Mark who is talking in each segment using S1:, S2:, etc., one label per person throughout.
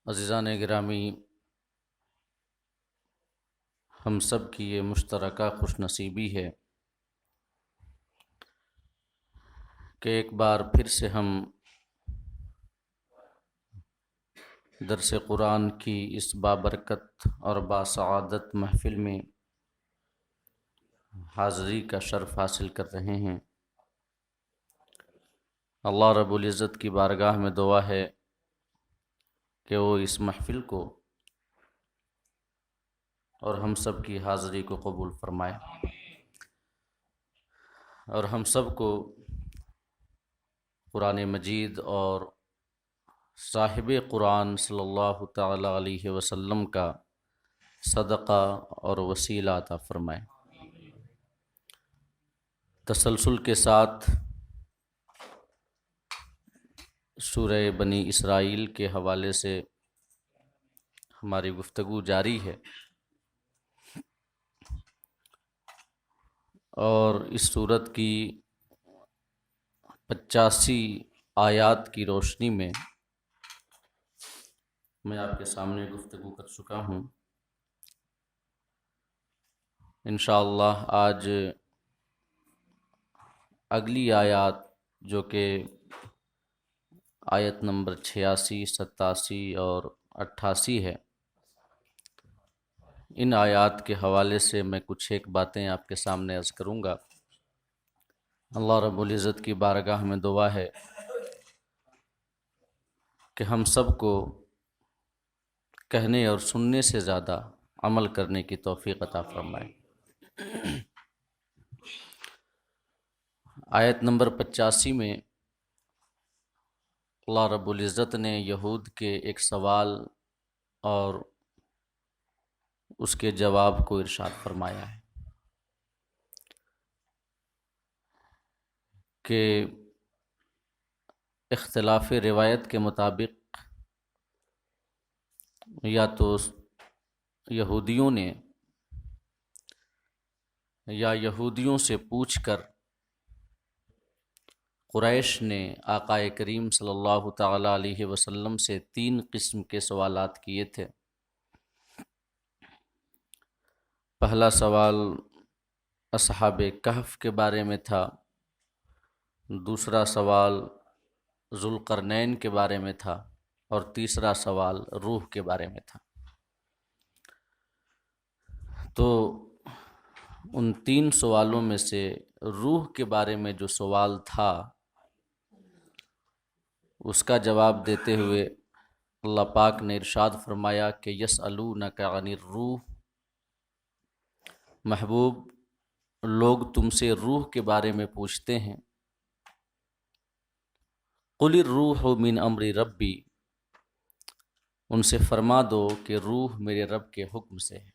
S1: عزیزان گرامی، ہم سب کی یہ مشترکہ خوش نصیبی ہے کہ ایک بار پھر سے ہم درس قرآن کی اس بابرکت اور باسعادت محفل میں حاضری کا شرف حاصل کر رہے ہیں۔ اللہ رب العزت کی بارگاہ میں دعا ہے کہ وہ اس محفل کو اور ہم سب کی حاضری کو قبول فرمائے، اور ہم سب کو قرآن مجید اور صاحب قرآن صلی اللہ تعالی علیہ وسلم کا صدقہ اور وسیلہ عطا فرمائے۔ تسلسل کے ساتھ سورہ بنی اسرائیل کے حوالے سے ہماری گفتگو جاری ہے، اور اس سورت کی 85 آیات کی روشنی میں میں آپ کے سامنے گفتگو کر چکا ہوں۔ انشاءاللہ آج اگلی آیات جو کہ آیت نمبر 86، 87 اور 88 ہے، ان آیات کے حوالے سے میں کچھ ایک باتیں آپ کے سامنے عرض کروں گا۔ اللہ رب العزت کی بارگاہ میں دعا ہے کہ ہم سب کو کہنے اور سننے سے زیادہ عمل کرنے کی توفیق عطا فرمائے۔ آیت نمبر 85 میں اللہ رب العزت نے یہود کے ایک سوال اور اس کے جواب کو ارشاد فرمایا ہے کہ اختلاف روایت کے مطابق یا تو یہودیوں نے یا یہودیوں سے پوچھ کر قریش نے آقا کریم صلی اللہ تعالی علیہ وسلم سے 3 قسم کے سوالات کیے تھے۔ پہلا سوال اصحاب کہف کے بارے میں تھا، دوسرا سوال ذوالقرنین کے بارے میں تھا، اور تیسرا سوال روح کے بارے میں تھا۔ تو ان 3 سوالوں میں سے روح کے بارے میں جو سوال تھا اس کا جواب دیتے ہوئے اللہ پاک نے ارشاد فرمایا کہ یسألونک عن الروح، محبوب لوگ تم سے روح کے بارے میں پوچھتے ہیں، قل الروح من امر ربی، ان سے فرما دو کہ روح میرے رب کے حکم سے ہے۔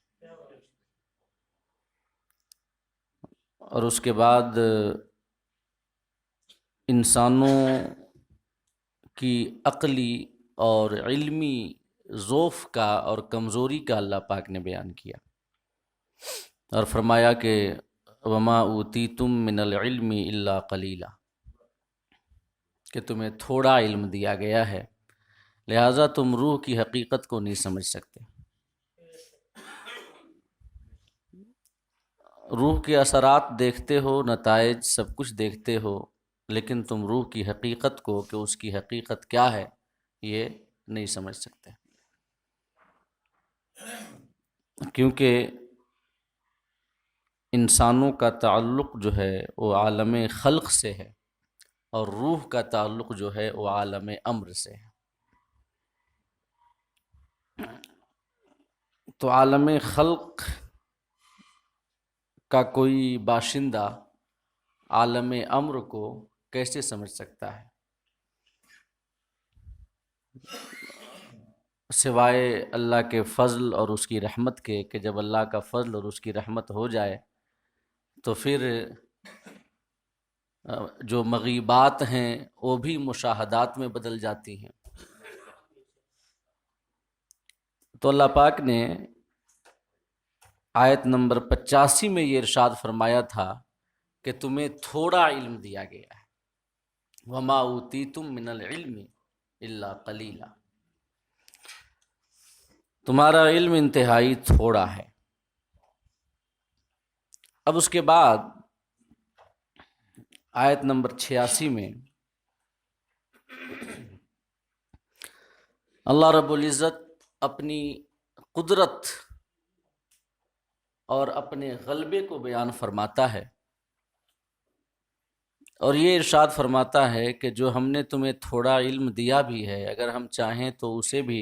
S1: اور اس کے بعد انسانوں کی عقلی اور علمی ضعف کا اور کمزوری کا اللہ پاک نے بیان کیا، اور فرمایا کہ وما اوتیتم من العلم الا قلیلا، کہ تمہیں تھوڑا علم دیا گیا ہے لہٰذا تم روح کی حقیقت کو نہیں سمجھ سکتے۔ روح کے اثرات دیکھتے ہو، نتائج سب کچھ دیکھتے ہو، لیکن تم روح کی حقیقت کو کہ اس کی حقیقت کیا ہے یہ نہیں سمجھ سکتے، کیونکہ انسانوں کا تعلق جو ہے وہ عالم خلق سے ہے، اور روح کا تعلق جو ہے وہ عالم امر سے ہے۔ تو عالم خلق کا کوئی باشندہ عالم امر کو کیسے سمجھ سکتا ہے؟ سوائے اللہ کے فضل اور اس کی رحمت کے، کہ جب اللہ کا فضل اور اس کی رحمت ہو جائے تو پھر جو مغیبات ہیں وہ بھی مشاہدات میں بدل جاتی ہیں۔ تو اللہ پاک نے آیت نمبر 85 میں یہ ارشاد فرمایا تھا کہ تمہیں تھوڑا علم دیا گیا ہے، وما اوتیتم من العلم الا قلیلا۔ تمہارا علم انتہائی تھوڑا ہے۔ اب اس کے بعد آیت نمبر 86 میں اللہ رب العزت اپنی قدرت اور اپنے غلبے کو بیان فرماتا ہے، اور یہ ارشاد فرماتا ہے کہ جو ہم نے تمہیں تھوڑا علم دیا بھی ہے، اگر ہم چاہیں تو اسے بھی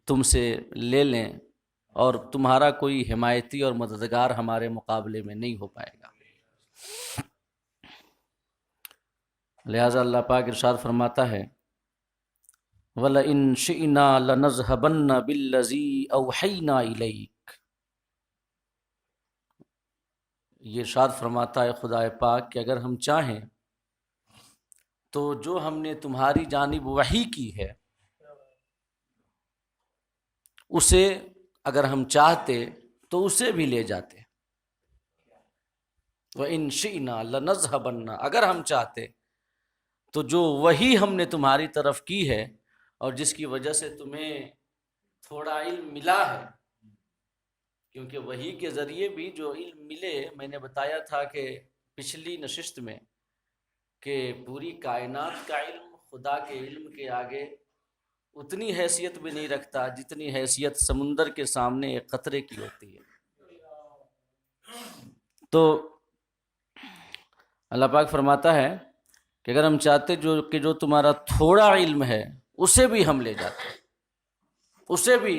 S1: تم سے لے لیں، اور تمہارا کوئی حمایتی اور مددگار ہمارے مقابلے میں نہیں ہو پائے گا۔ لہٰذا اللہ پاک ارشاد فرماتا ہے وَلَئِن شِئْنَا لَنَذْهَبَنَّ بِالَّذِي أَوْحَيْنَا إِلَيْكَ۔ یہ ارشاد فرماتا ہے خدا پاک کہ اگر ہم چاہیں تو جو ہم نے تمہاری جانب وحی کی ہے اسے اگر ہم چاہتے تو اسے بھی لے جاتے۔ وَإِن شِئْنَا لَنَذْهَبَنَّ، اگر ہم چاہتے تو جو وحی ہم نے تمہاری طرف کی ہے اور جس کی وجہ سے تمہیں تھوڑا علم ملا ہے، کیونکہ وحی کے ذریعے بھی جو علم ملے، میں نے بتایا تھا کہ پچھلی نشست میں کہ پوری کائنات کا علم خدا کے علم کے آگے اتنی حیثیت بھی نہیں رکھتا جتنی حیثیت سمندر کے سامنے ایک قطرے کی ہوتی ہے۔ تو اللہ پاک فرماتا ہے کہ اگر ہم چاہتے جو تمہارا تھوڑا علم ہے اسے بھی ہم لے جاتے، اسے بھی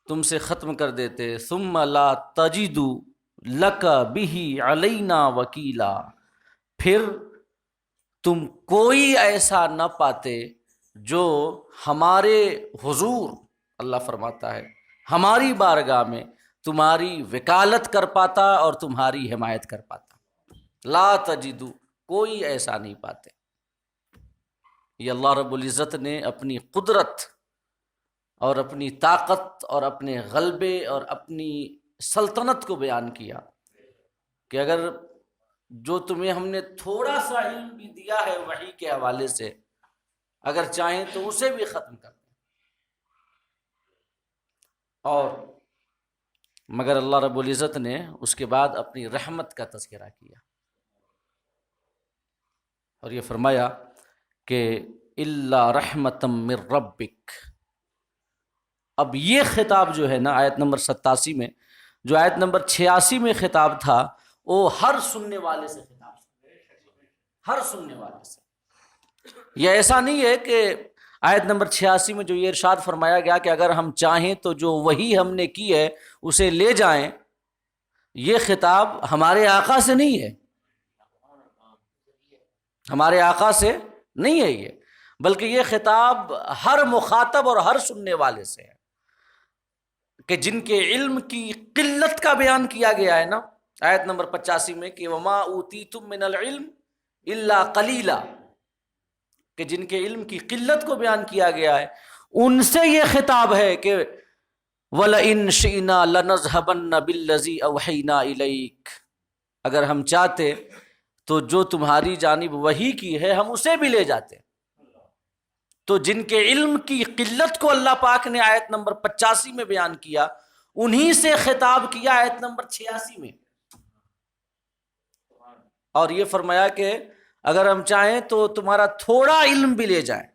S1: تم سے ختم کر دیتے۔ ثم لا تجد لک بہ علینا وکیلا، پھر تم کوئی ایسا نہ پاتے جو ہمارے حضور، اللہ فرماتا ہے، ہماری بارگاہ میں تمہاری وکالت کر پاتا اور تمہاری حمایت کر پاتا۔ لا تجدو، کوئی ایسا نہیں پاتے۔ یہ اللہ رب العزت نے اپنی قدرت اور اپنی طاقت اور اپنے غلبے اور اپنی سلطنت کو بیان کیا کہ اگر جو تمہیں ہم نے تھوڑا سا علم بھی دیا ہے وحی کے حوالے سے، اگر چاہیں تو اسے بھی ختم کر دیں۔ اور مگر اللہ رب العزت نے اس کے بعد اپنی رحمت کا تذکرہ کیا اور یہ فرمایا کہ الا رحمتا من ربک۔ اب یہ خطاب جو ہے نا آیت نمبر 87 میں، جو آیت نمبر 86 میں خطاب تھا، وہ ہر سننے والے سے خطاب تھا، ہر سننے والے سے۔ یہ ایسا نہیں ہے کہ آیت نمبر 86 میں جو یہ ارشاد فرمایا گیا کہ اگر ہم چاہیں تو جو وہی ہم نے کی ہے اسے لے جائیں، یہ خطاب ہمارے آقا سے نہیں ہے، ہمارے آقا سے نہیں ہے یہ، بلکہ یہ خطاب ہر مخاطب اور ہر سننے والے سے ہے کہ جن کے علم کی قلت کا بیان کیا گیا ہے نا آیت نمبر 85 میں کہ وما اوتیتم من العلم الا قلیلا، کہ جن کے علم کی قلت کو بیان کیا گیا ہے، ان سے یہ خطاب ہے کہ وَلَئِن شِئْنَا لَنَذْهَبَنَّ بِالَّذِي أَوْحَيْنَا إِلَيْكَ، اگر ہم چاہتے تو جو تمہاری جانب وحی کی ہے ہم اسے بھی لے جاتے۔ تو جن کے علم کی قلت کو اللہ پاک نے آیت نمبر 85 میں بیان کیا، انہی سے خطاب کیا آیت نمبر 86 میں، اور یہ فرمایا کہ اگر ہم چاہیں تو تمہارا تھوڑا علم بھی لے جائیں،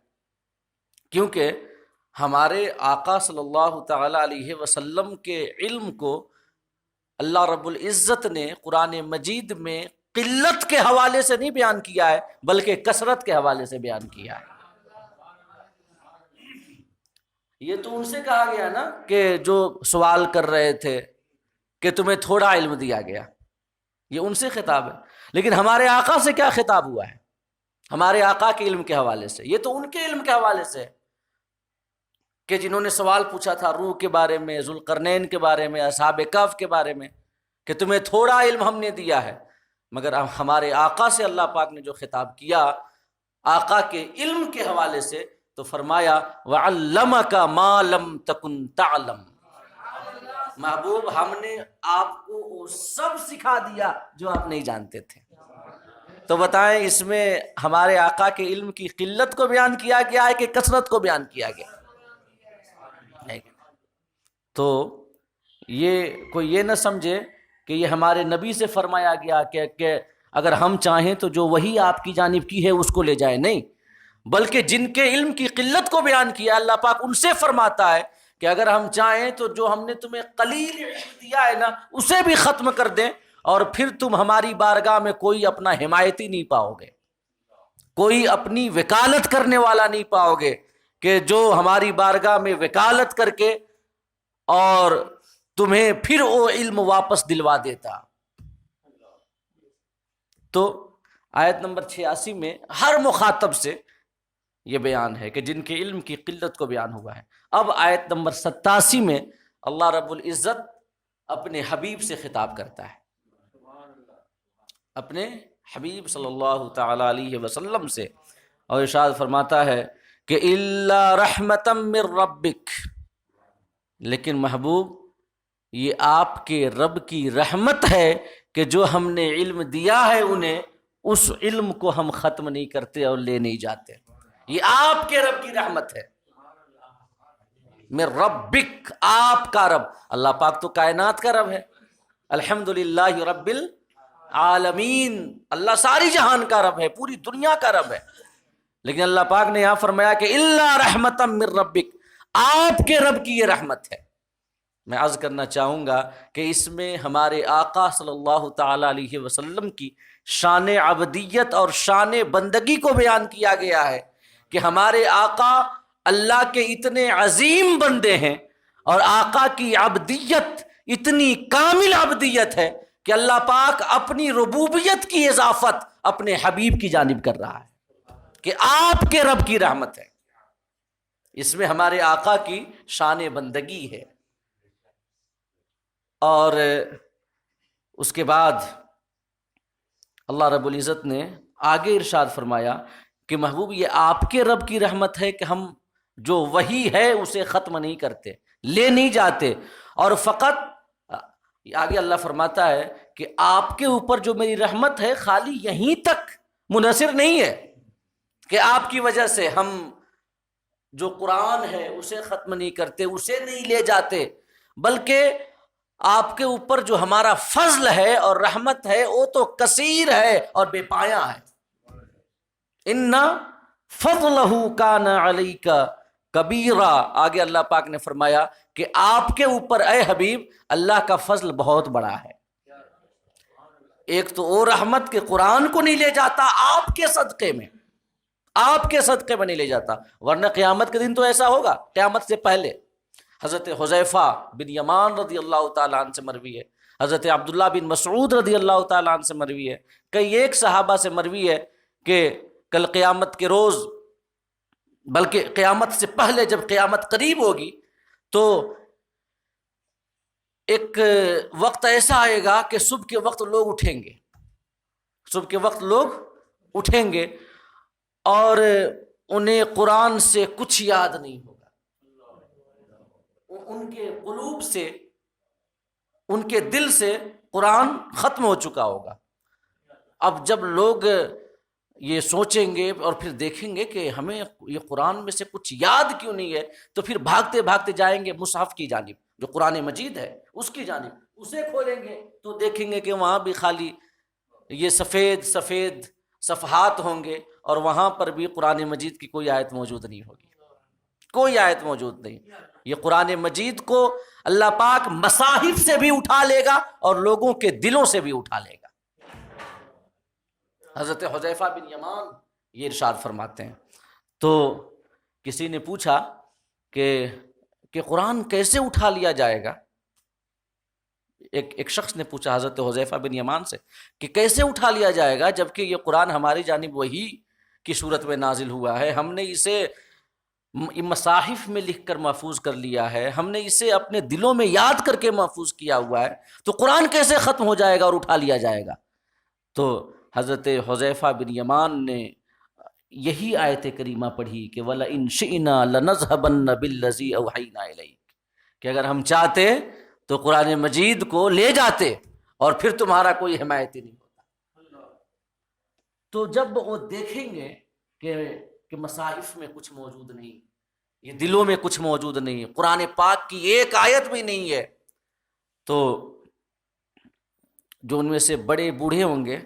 S1: کیونکہ ہمارے آقا صلی اللہ تعالی علیہ وسلم کے علم کو اللہ رب العزت نے قرآن مجید میں قلت کے حوالے سے نہیں بیان کیا ہے بلکہ کثرت کے حوالے سے بیان کیا ہے۔ یہ تو ان سے کہا گیا نا کہ جو سوال کر رہے تھے کہ تمہیں تھوڑا علم دیا گیا، یہ ان سے خطاب ہے، لیکن ہمارے آقا سے کیا خطاب ہوا ہے؟ ہمارے آقا کے علم کے حوالے سے، یہ تو ان کے علم کے حوالے سے کہ جنہوں نے سوال پوچھا تھا روح کے بارے میں، ذوالقرنین کے بارے میں، اصحاب کہف کے بارے میں، کہ تمہیں تھوڑا علم ہم نے دیا ہے، مگر ہمارے آقا سے اللہ پاک نے جو خطاب کیا آقا کے علم کے حوالے سے تو فرمایا وَعَلَّمَكَ مَا لَمْ تَكُنْ تَعْلَمْ، محبوب ہم نے آپ کو وہ سب سکھا دیا جو آپ نہیں جانتے تھے۔ تو بتائیں اس میں ہمارے آقا کے علم کی قلت کو بیان کیا گیا ہے کہ کثرت کو بیان کیا گیا؟ تو یہ کوئی یہ نہ سمجھے کہ یہ ہمارے نبی سے فرمایا گیا کہ اگر ہم چاہیں تو جو وہی آپ کی جانب کی ہے اس کو لے جائیں، نہیں، بلکہ جن کے علم کی قلت کو بیان کیا اللہ پاک ان سے فرماتا ہے کہ اگر ہم چاہیں تو جو ہم نے تمہیں قلیل علم دیا ہے نا اسے بھی ختم کر دیں، اور پھر تم ہماری بارگاہ میں کوئی اپنا حمایتی نہیں پاؤ گے، کوئی اپنی وکالت کرنے والا نہیں پاؤ گے کہ جو ہماری بارگاہ میں وکالت کر کے اور تمہیں پھر وہ علم واپس دلوا دیتا۔ تو آیت نمبر 86 میں ہر مخاطب سے یہ بیان ہے کہ جن کے علم کی قلت کو بیان ہوا ہے۔ اب آیت نمبر 87 میں اللہ رب العزت اپنے حبیب سے خطاب کرتا ہے، اپنے حبیب صلی اللہ تعالی علیہ وسلم سے، اور ارشاد فرماتا ہے کہ الا رحمتا من ربک، لیکن محبوب یہ آپ کے رب کی رحمت ہے کہ جو ہم نے علم دیا ہے انہیں، اس علم کو ہم ختم نہیں کرتے اور لے نہیں جاتے، یہ آپ کے رب کی رحمت ہے۔ من ربک، آپ کا رب، اللہ پاک تو کائنات کا رب ہے، الحمدللہ رب العالمین، اللہ ساری جہان کا رب ہے، پوری دنیا کا رب ہے، لیکن اللہ پاک نے یہاں فرمایا کہ الا رحمتا من ربک، آپ کے رب کی یہ رحمت ہے۔ میں عرض کرنا چاہوں گا کہ اس میں ہمارے آقا صلی اللہ تعالی علیہ وسلم کی شان عبدیت اور شان بندگی کو بیان کیا گیا ہے کہ ہمارے آقا اللہ کے اتنے عظیم بندے ہیں، اور آقا کی عبدیت اتنی کامل عبدیت ہے کہ اللہ پاک اپنی ربوبیت کی اضافت اپنے حبیب کی جانب کر رہا ہے کہ آپ کے رب کی رحمت ہے۔ اس میں ہمارے آقا کی شان بندگی ہے۔ اور اس کے بعد اللہ رب العزت نے آگے ارشاد فرمایا کہ محبوب یہ آپ کے رب کی رحمت ہے کہ ہم جو وہی ہے اسے ختم نہیں کرتے، لے نہیں جاتے، اور فقط آگے اللہ فرماتا ہے کہ آپ کے اوپر جو میری رحمت ہے خالی یہیں تک منحصر نہیں ہے کہ آپ کی وجہ سے ہم جو قرآن ہے اسے ختم نہیں کرتے، اسے نہیں لے جاتے، بلکہ آپ کے اوپر جو ہمارا فضل ہے اور رحمت ہے وہ تو کثیر ہے اور بے پایہ ہے۔ ان فضلہ کان علیک کبیرا، آگے اللہ پاک نے فرمایا کہ آپ کے اوپر اے حبیب اللہ کا فضل بہت بڑا ہے۔ ایک تو وہ رحمت کہ قرآن کو نہیں لے جاتا آپ کے صدقے میں، آپ کے صدقے میں نہیں لے جاتا، ورنہ قیامت کے دن تو ایسا ہوگا۔ قیامت سے پہلے حضرت حذیفہ بن یمان رضی اللہ تعالیٰ عنہ سے مروی ہے، حضرت عبداللہ بن مسعود رضی اللہ تعالیٰ عنہ سے مروی ہے، کئی ایک صحابہ سے مروی ہے کہ کل قیامت کے روز، بلکہ قیامت سے پہلے جب قیامت قریب ہوگی تو ایک وقت ایسا آئے گا کہ صبح کے وقت لوگ اٹھیں گے، صبح کے وقت لوگ اٹھیں گے اور انہیں قرآن سے کچھ یاد نہیں ہوگا، ان کے قلوب سے، ان کے دل سے قرآن ختم ہو چکا ہوگا۔ اب جب لوگ یہ سوچیں گے اور پھر دیکھیں گے کہ ہمیں یہ قرآن میں سے کچھ یاد کیوں نہیں ہے، تو پھر بھاگتے بھاگتے جائیں گے مصحف کی جانب، جو قرآن مجید ہے اس کی جانب، اسے کھولیں گے تو دیکھیں گے کہ وہاں بھی خالی یہ سفید سفید صفحات ہوں گے، اور وہاں پر بھی قرآن مجید کی کوئی آیت موجود نہیں ہوگی، کوئی آیت موجود نہیں۔ یہ قرآن مجید کو اللہ پاک مصاحف سے بھی اٹھا لے گا اور لوگوں کے دلوں سے بھی اٹھا لے گا۔ حضرت حذیفہ بن یمان یہ ارشاد فرماتے ہیں، تو کسی نے پوچھا کہ قرآن کیسے اٹھا لیا جائے گا؟ ایک شخص نے پوچھا حضرت حذیفہ بن یمان سے کہ کیسے اٹھا لیا جائے گا جبکہ یہ قرآن ہماری جانب وحی کی صورت میں نازل ہوا ہے، ہم نے اسے مصاحف میں لکھ کر محفوظ کر لیا ہے، ہم نے اسے اپنے دلوں میں یاد کر کے محفوظ کیا ہوا ہے، تو قرآن کیسے ختم ہو جائے گا اور اٹھا لیا جائے گا؟ تو حضرت حذیفہ بن یمان نے یہی آیت کریمہ پڑھی کہ وَلَئِن شِئْنَا لَنَذْهَبَنَّ بِالَّذِي أَوْحَيْنَا إِلَيْكَ، کہ اگر ہم چاہتے تو قرآن مجید کو لے جاتے اور پھر تمہارا کوئی حمایتی نہیں ہوتا۔ تو جب وہ دیکھیں گے کہ مصاحف میں کچھ موجود نہیں، یہ دلوں میں کچھ موجود نہیں ہے، قرآن پاک کی ایک آیت بھی نہیں ہے، تو جو ان میں سے بڑے بوڑھے ہوں گے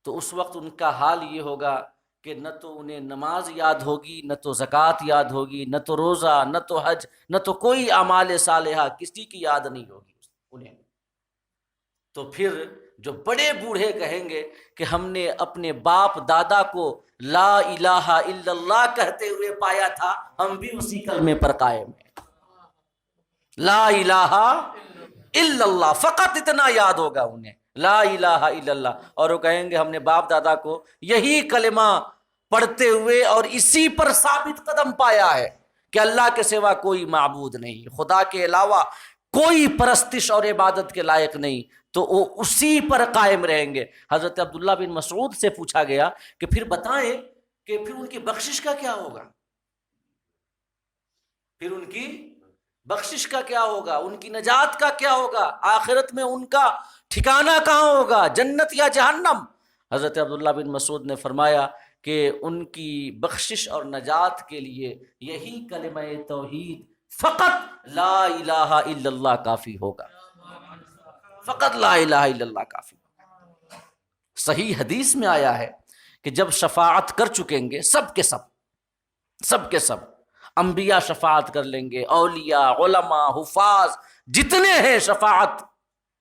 S1: تو اس وقت ان کا حال یہ ہوگا کہ نہ تو انہیں نماز یاد ہوگی، نہ تو زکوٰۃ یاد ہوگی، نہ تو روزہ، نہ تو حج، نہ تو کوئی اعمال صالحہ کسی کی یاد نہیں ہوگی انہیں۔ تو پھر جو بڑے بوڑھے کہیں گے کہ ہم نے اپنے باپ دادا کو لا الہ الا اللہ کہتے ہوئے پایا تھا، ہم بھی اسی کلمے پر قائم ہیں، لا الہ الا اللہ، فقط اتنا یاد ہوگا انہیں، لا الہ الا اللہ، اور وہ کہیں گے ہم نے باپ دادا کو یہی کلمہ پڑھتے ہوئے اور اسی پر ثابت قدم پایا ہے کہ اللہ کے سوا کوئی معبود نہیں، خدا کے علاوہ کوئی پرستش اور عبادت کے لائق نہیں، تو وہ اسی پر قائم رہیں گے۔ حضرت عبداللہ بن مسعود سے پوچھا گیا کہ پھر بتائیں کہ پھر ان کی بخشش کا کیا ہوگا، پھر ان کی بخشش کا کیا ہوگا، ان کی نجات کا کیا ہوگا، آخرت میں ان کا ٹھکانہ کہاں ہوگا، جنت یا جہنم؟ حضرت عبداللہ بن مسعود نے فرمایا کہ ان کی بخشش اور نجات کے لیے یہی کلمہ توحید فقط لا الہ الا اللہ کافی ہوگا، فقط لا الہ الا اللہ کافی ہوگا۔ صحیح حدیث میں آیا ہے کہ جب شفاعت کر چکیں گے سب کے سب انبیاء شفاعت کر لیں گے، اولیاء، علماء، حفاظ، جتنے ہیں شفاعت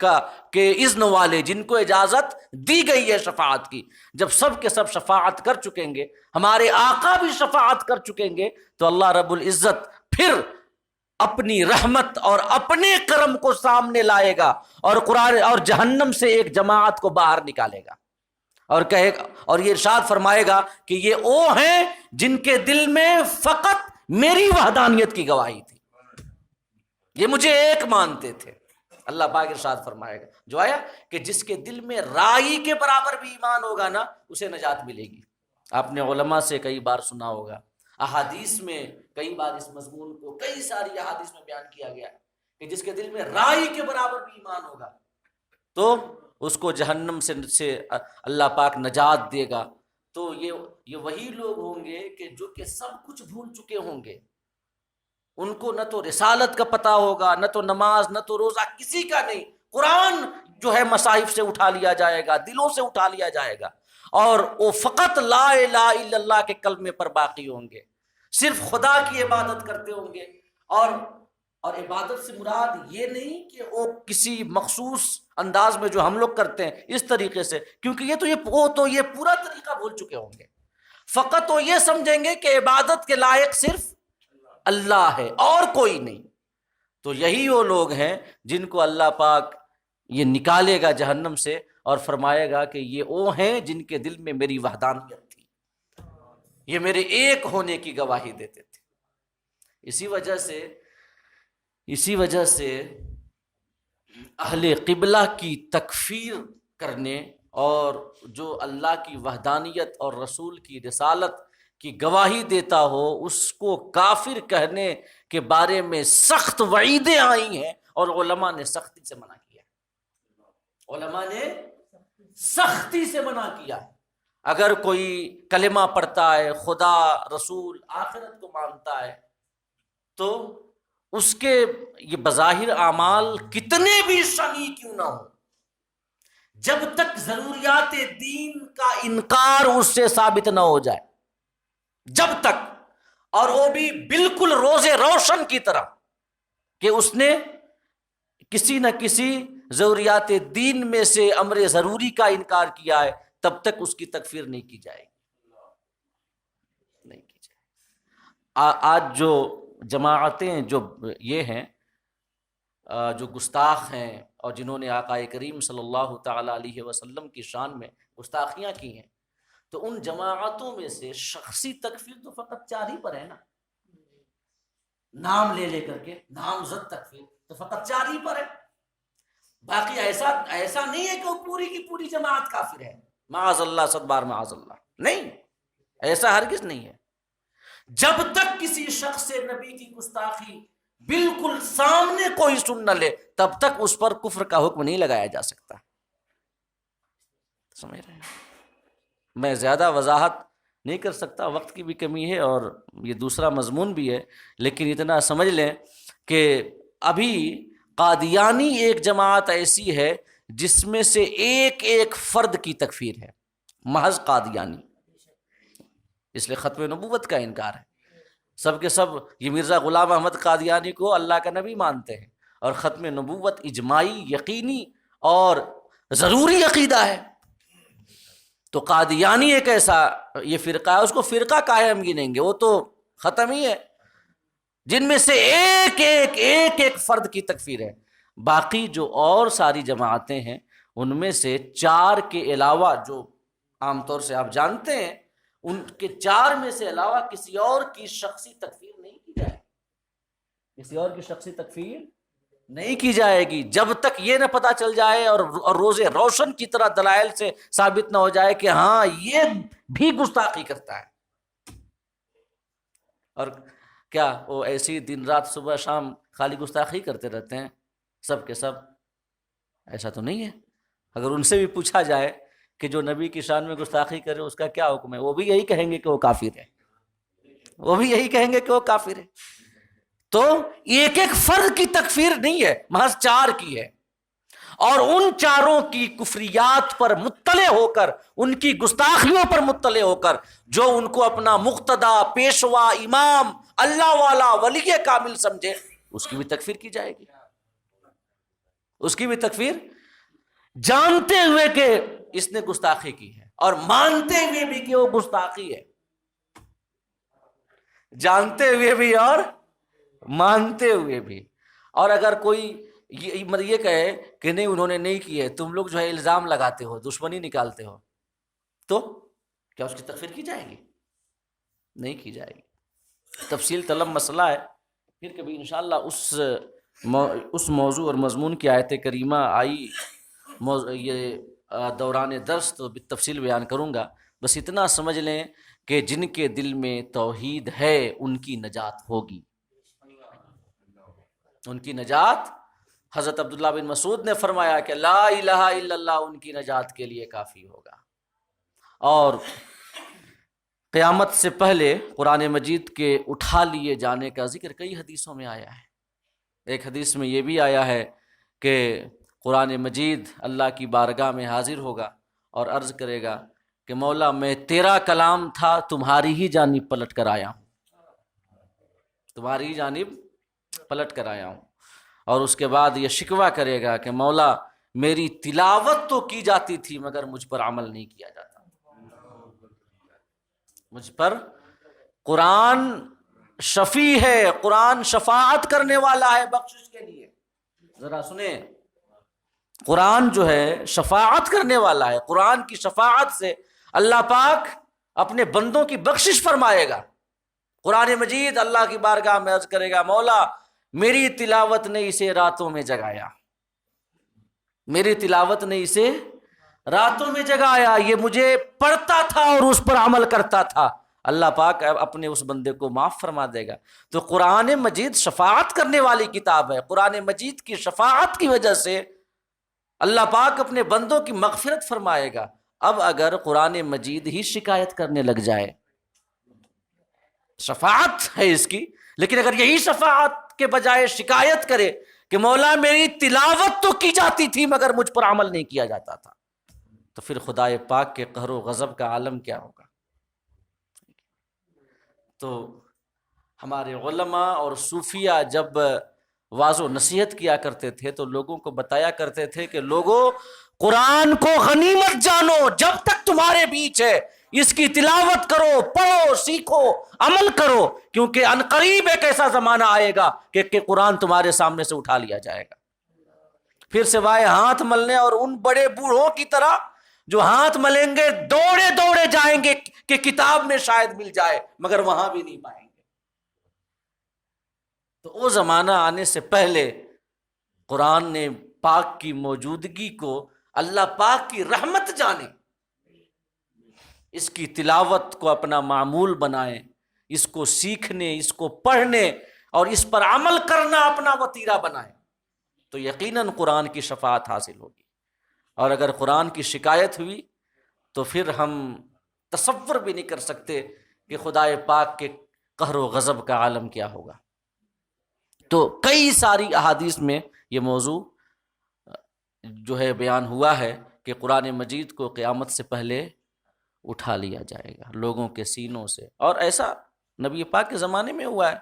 S1: کا کے اذن والے، جن کو اجازت دی گئی ہے شفاعت کی، جب سب کے سب شفاعت کر چکیں گے، ہمارے آقا بھی شفاعت کر چکیں گے، تو اللہ رب العزت پھر اپنی رحمت اور اپنے کرم کو سامنے لائے گا اور قرآن اور جہنم سے ایک جماعت کو باہر نکالے گا اور کہے گا، اور یہ ارشاد فرمائے گا کہ یہ وہ ہیں جن کے دل میں فقط میری وحدانیت کی گواہی تھی، یہ مجھے ایک مانتے تھے۔ اللہ پاک ارشاد فرمائے گا، جو آیا کہ جس کے دل میں رائی کے برابر بھی ایمان ہوگا نا، اسے نجات ملے گی۔ آپ نے علماء سے کئی بار سنا ہوگا، احادیث میں کئی بار اس مضمون کو کئی ساری احادیث میں بیان کیا گیا ہے کہ جس کے دل میں رائی کے برابر بھی ایمان ہوگا تو اس کو جہنم سے اللہ پاک نجات دے گا۔ تو یہ وہی لوگ ہوں گے کہ جو کہ سب کچھ بھول چکے ہوں گے، ان کو نہ تو رسالت کا پتہ ہوگا، نہ تو نماز، نہ تو روزہ، کسی کا نہیں۔ قرآن جو ہے مصاحف سے اٹھا لیا جائے گا، دلوں سے اٹھا لیا جائے گا، اور وہ فقط لا الہ الا اللہ کے کلمے پر باقی ہوں گے، صرف خدا کی عبادت کرتے ہوں گے۔ اور عبادت سے مراد یہ نہیں کہ وہ کسی مخصوص انداز میں جو ہم لوگ کرتے ہیں اس طریقے سے، کیونکہ یہ پورا طریقہ بھول چکے ہوں گے۔ فقط وہ یہ سمجھیں گے کہ عبادت کے لائق صرف اللہ ہے اور کوئی نہیں۔ تو یہی وہ لوگ ہیں جن کو اللہ پاک یہ نکالے گا جہنم سے اور فرمائے گا کہ یہ وہ ہیں جن کے دل میں میری وحدانیت تھی، یہ میرے ایک ہونے کی گواہی دیتے تھے۔ اسی وجہ سے اہل قبلہ کی تکفیر کرنے اور جو اللہ کی وحدانیت اور رسول کی رسالت کی گواہی دیتا ہو اس کو کافر کہنے کے بارے میں سخت وعیدیں آئی ہیں، اور علماء نے سختی سے منع کیا، علماء نے سختی سے منع کیا۔ اگر کوئی کلمہ پڑھتا ہے، خدا، رسول، آخرت کو مانتا ہے، تو اس کے یہ بظاہر اعمال کتنے بھی شنی کیوں نہ ہو، جب تک ضروریات دین کا انکار اس سے ثابت نہ ہو جائے، جب تک، اور وہ بھی بالکل روز روشن کی طرح کہ اس نے کسی نہ کسی ضروریات دین میں سے امر ضروری کا انکار کیا ہے، تب تک اس کی تکفیر نہیں کی جائے گی، نہیں کی جائے گی۔ آج جو جماعتیں جو یہ ہیں جو گستاخ ہیں اور جنہوں نے آقا کریم صلی اللہ تعالی علیہ وسلم کی شان میں گستاخیاں کی ہیں، تو ان جماعتوں میں سے شخصی تکفیر تو فقط 4 ہی پر ہے نا، نام لے کر کے نامزد تکفیر تو فقط 4 ہی پر ہے، باقی ایسا نہیں ہے کہ وہ پوری کی پوری جماعت کافر ہے، معاذ اللہ، 100 بار معاذ اللہ، نہیں، ایسا ہرگز نہیں ہے۔ جب تک کسی شخص سے نبی کی گستاخی بالکل سامنے کوئی سن نہ لے، تب تک اس پر کفر کا حکم نہیں لگایا جا سکتا، سمجھ رہے ہیں؟ میں زیادہ وضاحت نہیں کر سکتا، وقت کی بھی کمی ہے اور یہ دوسرا مضمون بھی ہے، لیکن اتنا سمجھ لیں کہ ابھی قادیانی ایک جماعت ایسی ہے جس میں سے ایک ایک فرد کی تکفیر ہے، محض قادیانی، اس لیے ختم نبوت کا انکار ہے۔ سب کے سب یہ مرزا غلام احمد قادیانی کو اللہ کا نبی مانتے ہیں، اور ختم نبوت اجماعی، یقینی اور ضروری عقیدہ ہے۔ تو قادیانی ایک ایسا یہ فرقہ ہے، اس کو فرقہ کاہے ہم گنیں گے، وہ تو ختم ہی ہے، جن میں سے ایک ایک فرد کی تکفیر ہے۔ باقی جو اور ساری جماعتیں ہیں ان میں سے 4 کے علاوہ، جو عام طور سے آپ جانتے ہیں، ان کے 4 میں سے علاوہ کسی اور کی شخصی تکفیر نہیں کی جائے گی، کسی اور کی شخصی تکفیر نہیں کی جائے گی جب تک یہ نہ پتہ چل جائے اور روزے روشن کی طرح دلائل سے ثابت نہ ہو جائے کہ ہاں یہ بھی گستاخی کرتا ہے۔ اور کیا وہ ایسی دن رات صبح شام خالی گستاخی کرتے رہتے ہیں سب کے سب؟ ایسا تو نہیں ہے۔ اگر ان سے بھی پوچھا جائے کہ جو نبی کی شان میں گستاخی کرے اس کا کیا حکم ہے، وہ بھی یہی کہیں گے کہ وہ کافر ہے، وہ بھی یہی کہیں گے کہ وہ کافر ہے۔ تو ایک ایک فرد کی تکفیر نہیں ہے، محض 4 کی ہے، اور ان 4 کی کفریات پر مطلع ہو کر، ان کی گستاخیوں پر مطلع ہو کر، جو ان کو اپنا مقتدا، پیشوا، امام، اللہ والا، ولی کامل سمجھے، اس کی بھی تکفیر کی جائے گی، اس کی بھی تکفیر، جانتے ہوئے کہ اس نے گستاخی کی ہے، اور مانتے ہوئے بھی کہ وہ گستاخی ہے، جانتے ہوئے بھی اور مانتے ہوئے بھی۔ اور اگر کوئی یہ کہے کہ نہیں انہوں نے نہیں کی ہے، تم لوگ جو ہے الزام لگاتے ہو، دشمنی نکالتے ہو، تو کیا اس کی تکفیر کی جائے گی؟ نہیں کی جائے گی۔ تفصیل طلب مسئلہ ہے، پھر کبھی انشاءاللہ اس موضوع اور مضمون کی آیت کریمہ آئی یہ دوران درس تو تفصیل بیان کروں گا۔ بس اتنا سمجھ لیں کہ جن کے دل میں توحید ہے ان کی نجات ہوگی، ان کی نجات۔ حضرت عبداللہ بن مسعود نے فرمایا کہ لا الہ الا اللہ ان کی نجات کے لیے کافی ہوگا۔ اور قیامت سے پہلے قرآن مجید کے اٹھا لیے جانے کا ذکر کئی حدیثوں میں آیا ہے۔ ایک حدیث میں یہ بھی آیا ہے کہ قرآن مجید اللہ کی بارگاہ میں حاضر ہوگا اور عرض کرے گا کہ مولا میں تیرا کلام تھا، تمہاری ہی جانب پلٹ کر آیا ہوں، تمہاری ہی جانب پلٹ کر آیا ہوں۔ اور اس کے بعد یہ شکوہ کرے گا کہ مولا میری تلاوت تو کی جاتی تھی مگر مجھ پر عمل نہیں کیا جاتا، مجھ پر قرآن شفیع ہے، قرآن شفاعت کرنے والا ہے بخشش کے لیے۔ ذرا سنیں، قرآن جو ہے شفاعت کرنے والا ہے، قرآن کی شفاعت سے اللہ پاک اپنے بندوں کی بخشش فرمائے گا۔ قرآن مجید اللہ کی بارگاہ میں عرض کرے گا مولا میری تلاوت نے اسے راتوں میں جگایا، میری تلاوت نے اسے راتوں میں جگایا، یہ مجھے پڑھتا تھا اور اس پر عمل کرتا تھا۔ اللہ پاک اپنے اس بندے کو معاف فرما دے گا۔ تو قرآن مجید شفاعت کرنے والی کتاب ہے، قرآن مجید کی شفاعت کی وجہ سے اللہ پاک اپنے بندوں کی مغفرت فرمائے گا۔ اب اگر قرآن مجید ہی شکایت کرنے لگ جائے، شفاعت ہے اس کی، لیکن اگر یہی شفاعت کے بجائے شکایت کرے کہ مولا میری تلاوت تو کی جاتی تھی مگر مجھ پر عمل نہیں کیا جاتا تھا، تو پھر خدائے پاک کے قہر و غضب کا عالم کیا ہوگا۔ تو ہمارے علماء اور صوفیہ جب واعظ و نصیحت کیا کرتے تھے تو لوگوں کو بتایا کرتے تھے کہ لوگوں قرآن کو غنیمت جانو، جب تک تمہارے بیچ ہے اس کی تلاوت کرو، پڑھو، سیکھو، عمل کرو، کیونکہ عنقریب ایک ایسا زمانہ آئے گا کہ قرآن تمہارے سامنے سے اٹھا لیا جائے گا۔ پھر سوائے ہاتھ ملنے اور ان بڑے بوڑھوں کی طرح جو ہاتھ ملیں گے دوڑے دوڑے جائیں گے کہ کتاب میں شاید مل جائے، مگر وہاں بھی نہیں پائیں گے۔ تو وہ زمانہ آنے سے پہلے قرآن نے پاک کی موجودگی کو اللہ پاک کی رحمت جانے، اس کی تلاوت کو اپنا معمول بنائیں، اس کو سیکھنے، اس کو پڑھنے اور اس پر عمل کرنا اپنا وتیرہ بنائیں، تو یقیناً قرآن کی شفاعت حاصل ہوگی۔ اور اگر قرآن کی شکایت ہوئی تو پھر ہم تصور بھی نہیں کر سکتے کہ خدائے پاک کے قہر و غضب کا عالم کیا ہوگا۔ تو کئی ساری احادیث میں یہ موضوع جو ہے بیان ہوا ہے کہ قرآن مجید کو قیامت سے پہلے اٹھا لیا جائے گا لوگوں کے سینوں سے، اور ایسا نبی پاک کے زمانے میں ہوا ہے۔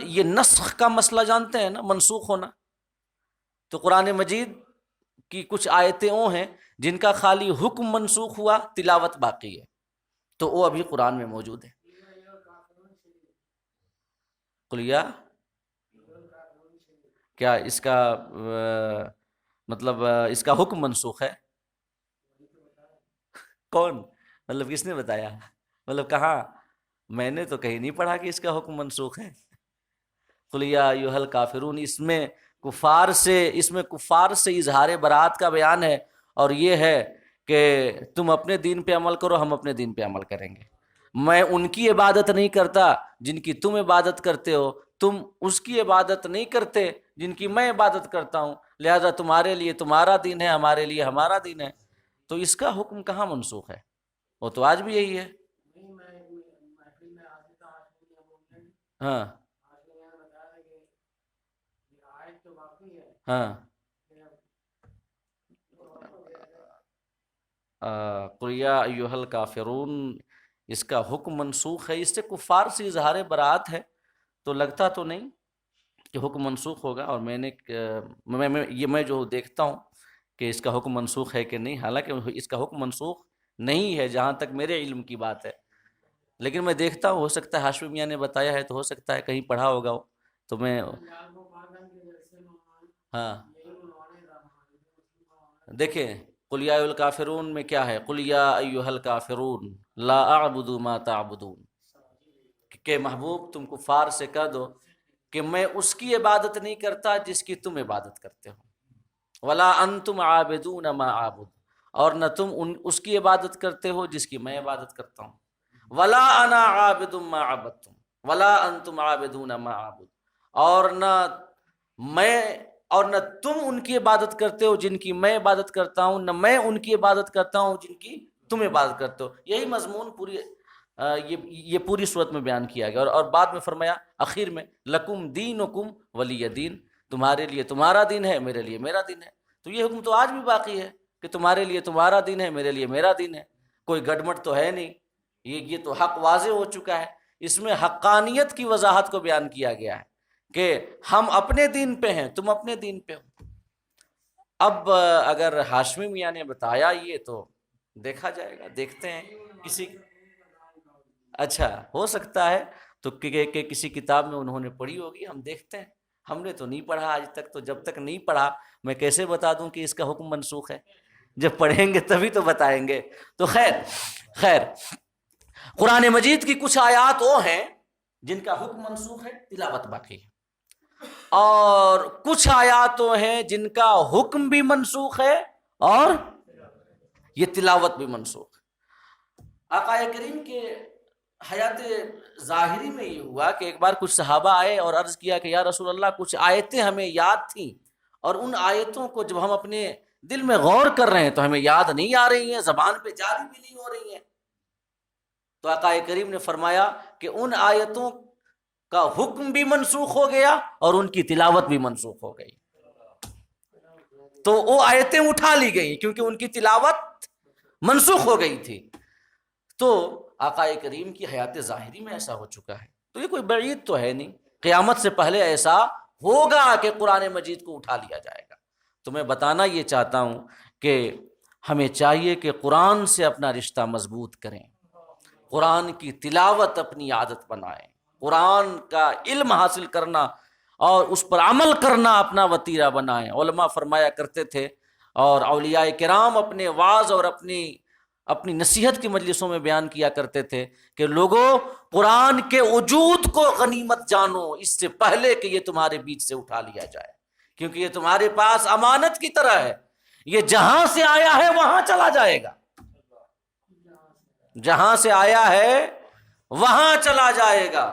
S1: یہ نسخ کا مسئلہ جانتے ہیں نا، منسوخ ہونا، تو قرآن مجید کی کچھ آیتیں وہ ہیں جن کا خالی حکم منسوخ ہوا، تلاوت باقی ہے، تو وہ ابھی قرآن میں موجود ہے۔ قلیہ کیا اس کا مطلب اس کا حکم منسوخ ہے؟ کون؟ مطلب کس نے بتایا؟ مطلب کہاں؟ میں نے تو کہیں نہیں پڑھا کہ اس کا حکم منسوخ ہے۔ قل یا ایھا الکافرون، اس میں کفار سے اظہار برات کا بیان ہے، اور یہ ہے کہ تم اپنے دین پہ عمل کرو، ہم اپنے دین پہ عمل کریں گے۔ میں ان کی عبادت نہیں کرتا جن کی تم عبادت کرتے ہو، تم اس کی عبادت نہیں کرتے جن کی میں عبادت کرتا ہوں، لہذا تمہارے لیے تمہارا دین ہے، ہمارے لیے ہمارا دین ہے۔ تو اس کا حکم کہاں منسوخ ہے؟ وہ تو آج بھی یہی ہے۔ ہاں ہاں، قل یا ایھا الکافرون، اس کا حکم منسوخ ہے، اس سے کفار سے اظہار برات ہے، تو لگتا تو نہیں کہ حکم منسوخ ہوگا۔ اور میں جو دیکھتا ہوں کہ اس کا حکم منسوخ ہے کہ نہیں، حالانکہ اس کا حکم منسوخ نہیں ہے جہاں تک میرے علم کی بات ہے، لیکن میں دیکھتا ہوں، ہو سکتا ہے ہاشمی میاں نے بتایا ہے تو ہو سکتا ہے کہیں پڑھا ہوگا وہ، تو میں ہاں دیکھیں قل یا ایھا الکافرون میں کیا ہے، قل یا ایھا الکافرون لا اعبد ما تعبدون، کہ محبوب تم کفار سے کہہ دو کہ میں اس کی عبادت نہیں کرتا جس کی تم عبادت کرتے ہو، ولا انتم عابدون ما اعبد، اور نہ تم اس کی عبادت کرتے ہو جس کی میں عبادت کرتا ہوں، ولا انا عابد ما عبدتم ولا انتم عابدون ما اعبد، اور نہ تم ان کی عبادت کرتے ہو جن کی میں عبادت کرتا ہوں، نہ میں ان کی عبادت کرتا ہوں جن کی تم عبادت کرتے ہو۔ یہی مضمون یہ پوری صورت میں بیان کیا گیا، اور بعد میں فرمایا اخیر میں لکم دینکم ولی دین، تمہارے لیے تمہارا دین ہے، میرے لیے میرا دین ہے۔ تو یہ حکم تو آج بھی باقی ہے کہ تمہارے لیے تمہارا دین ہے، میرے لیے میرا دین ہے، کوئی گڑمٹ تو ہے نہیں، یہ تو حق واضح ہو چکا ہے۔ اس میں حقانیت کی وضاحت کو بیان کیا گیا ہے کہ ہم اپنے دین پہ ہیں، تم اپنے دین پہ ہو۔ اب اگر ہاشمی میاں نے بتایا یہ تو دیکھا جائے گا، دیکھتے ہیں کسی، اچھا ہو سکتا ہے تو کہ کسی کتاب میں انہوں نے پڑھی ہوگی، ہم دیکھتے ہیں، ہم نے تو نہیں پڑھا آج تک، تو جب تک نہیں پڑھا میں کیسے بتا دوں کہ اس کا حکم منسوخ ہے؟ جب پڑھیں گے تبھی تو بتائیں گے۔ تو خیر قرآن مجید کی کچھ آیات وہ ہیں جن کا حکم منسوخ ہے، تلاوت باقی ہے، اور کچھ آیات وہ ہیں جن کا حکم بھی منسوخ ہے اور یہ تلاوت بھی منسوخ ہے۔ آقا کریم کے حیات ظاہری میں یہ ہوا کہ ایک بار کچھ صحابہ آئے اور عرض کیا کہ یا رسول اللہ، کچھ آیتیں ہمیں یاد تھیں، اور ان آیتوں کو جب ہم اپنے دل میں غور کر رہے ہیں تو ہمیں یاد نہیں آ رہی ہیں، زبان پہ جاری بھی نہیں ہو رہی ہیں۔ تو آقا کریم نے فرمایا کہ ان آیتوں کا حکم بھی منسوخ ہو گیا اور ان کی تلاوت بھی منسوخ ہو گئی، تو وہ آیتیں اٹھا لی گئی کیونکہ ان کی تلاوت منسوخ ہو گئی تھی۔ تو آقا کریم کی حیات ظاہری میں ایسا ہو چکا ہے، تو یہ کوئی بعید تو ہے نہیں، قیامت سے پہلے ایسا ہوگا کہ قرآن مجید کو اٹھا لیا جائے گا۔ تو میں بتانا یہ چاہتا ہوں کہ ہمیں چاہیے کہ قرآن سے اپنا رشتہ مضبوط کریں، قرآن کی تلاوت اپنی عادت بنائیں، قرآن کا علم حاصل کرنا اور اس پر عمل کرنا اپنا وتیرہ بنائیں۔ علماء فرمایا کرتے تھے، اور اولیاء کرام اپنے وعظ اور اپنی نصیحت کی مجلسوں میں بیان کیا کرتے تھے کہ لوگوں، قرآن کے وجود کو غنیمت جانو اس سے پہلے کہ یہ تمہارے بیچ سے اٹھا لیا جائے، کیونکہ یہ تمہارے پاس امانت کی طرح ہے، یہ جہاں سے آیا ہے وہاں چلا جائے گا، جہاں سے آیا ہے وہاں چلا جائے گا۔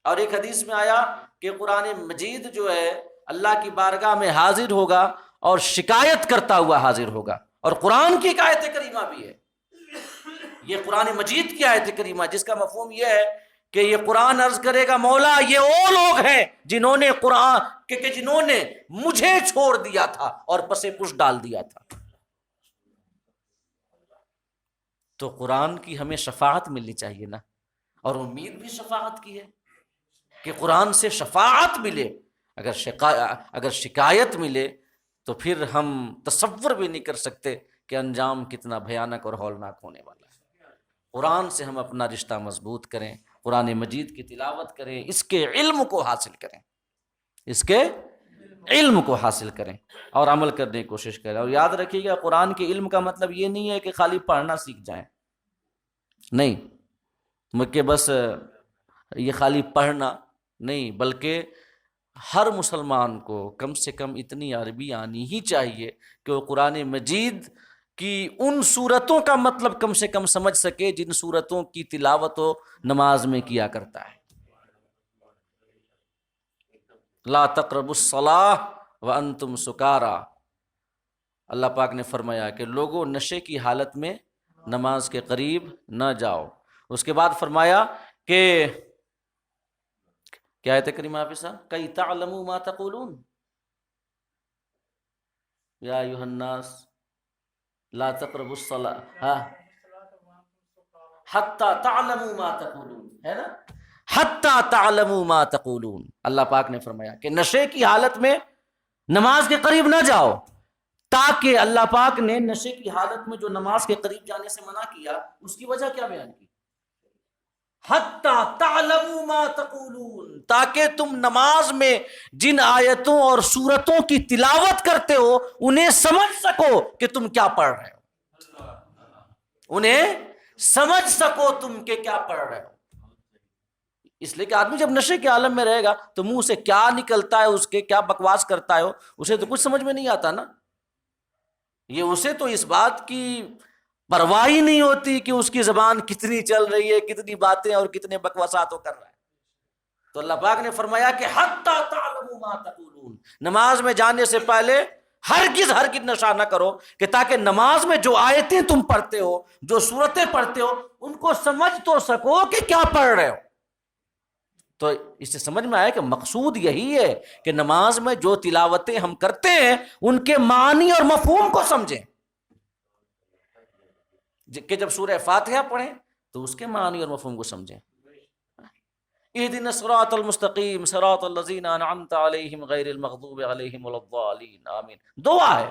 S1: اور ایک حدیث میں آیا کہ قرآن مجید جو ہے اللہ کی بارگاہ میں حاضر ہوگا اور شکایت کرتا ہوا حاضر ہوگا، اور قرآن کی ایک آیت کریمہ بھی ہے یہ قرآن مجید کی آیت کریمہ جس کا مفہوم یہ ہے کہ یہ قرآن عرض کرے گا مولا یہ وہ لوگ ہیں جنہوں نے جنہوں نے مجھے چھوڑ دیا تھا اور پس پش ڈال دیا تھا. تو قرآن کی ہمیں شفاعت ملنی چاہیے نا، اور امید بھی شفاعت کی ہے کہ قرآن سے شفاعت ملے. اگر شکایت ملے تو پھر ہم تصور بھی نہیں کر سکتے کہ انجام کتنا بھیانک اور ہولناک ہونے والا ہے. قرآن سے ہم اپنا رشتہ مضبوط کریں، قرآن مجید کی تلاوت کریں، اس کے علم کو حاصل کریں، اس کے علم کو حاصل کریں اور عمل کرنے کی کوشش کریں. اور یاد رکھیے گا قرآن کے علم کا مطلب یہ نہیں ہے کہ خالی پڑھنا سیکھ جائیں، نہیں کہ بس یہ خالی پڑھنا نہیں، بلکہ ہر مسلمان کو کم سے کم اتنی عربی آنی ہی چاہیے کہ وہ قرآن مجید کی ان صورتوں کا مطلب کم سے کم سمجھ سکے جن صورتوں کی تلاوت و نماز میں کیا کرتا ہے. لا تقربوا الصلاة وانتم سکارا، اللہ پاک نے فرمایا کہ لوگوں نشے کی حالت میں نماز کے قریب نہ جاؤ. اس کے بعد فرمایا کہ کیا آیت کریمہ حافظ صاحب، کئی تعلموا ما تقولون یا ایھا الناس لا تقربوا الصلاة حتی تعلموا ما تقولون، ہے نا، حتی تعلموا ما تقولون. اللہ پاک نے فرمایا کہ نشے کی حالت میں نماز کے قریب نہ جاؤ، تاکہ اللہ پاک نے نشے کی حالت میں جو نماز کے قریب جانے سے منع کیا اس کی وجہ کیا بیان کی؟ حتی تعلموا ما تقولون، تاکہ تم نماز میں جن آیتوں اور سورتوں کی تلاوت کرتے ہو انہیں سمجھ سکو کہ تم کیا پڑھ رہے ہو، انہیں سمجھ سکو تم کہ کیا پڑھ رہے ہو. اس لیے کہ آدمی جب نشے کے عالم میں رہے گا تو منہ سے کیا نکلتا ہے، اس کے کیا بکواس کرتا ہے اسے تو کچھ سمجھ میں نہیں آتا نا. یہ اسے تو اس بات کی پرواہ ہی نہیں ہوتی کہ اس کی زبان کتنی چل رہی ہے، کتنی باتیں اور کتنے بکواسات وہ کر رہا ہے. تو اللہ پاک نے فرمایا کہ حتی تعلموا ما تقولون، نماز میں جانے سے پہلے ہرگز نشہ نہ کرو کہ تاکہ نماز میں جو آیتیں تم پڑھتے ہو، جو سورتیں پڑھتے ہو، ان کو سمجھ تو سکو کہ کیا پڑھ رہے ہو. تو اس سے سمجھ میں آیا کہ مقصود یہی ہے کہ نماز میں جو تلاوتیں ہم کرتے ہیں ان کے معنی اور مفہوم کو سمجھیں، کہ جب سورہ فاتحہ پڑھیں تو اس کے معنی اور مفہوم کو سمجھیں. اہدنا الصراط المستقیم صراط الذین انعمت علیہم غیر المغضوب علیہم ولا الضالین آمین. دعا ہے.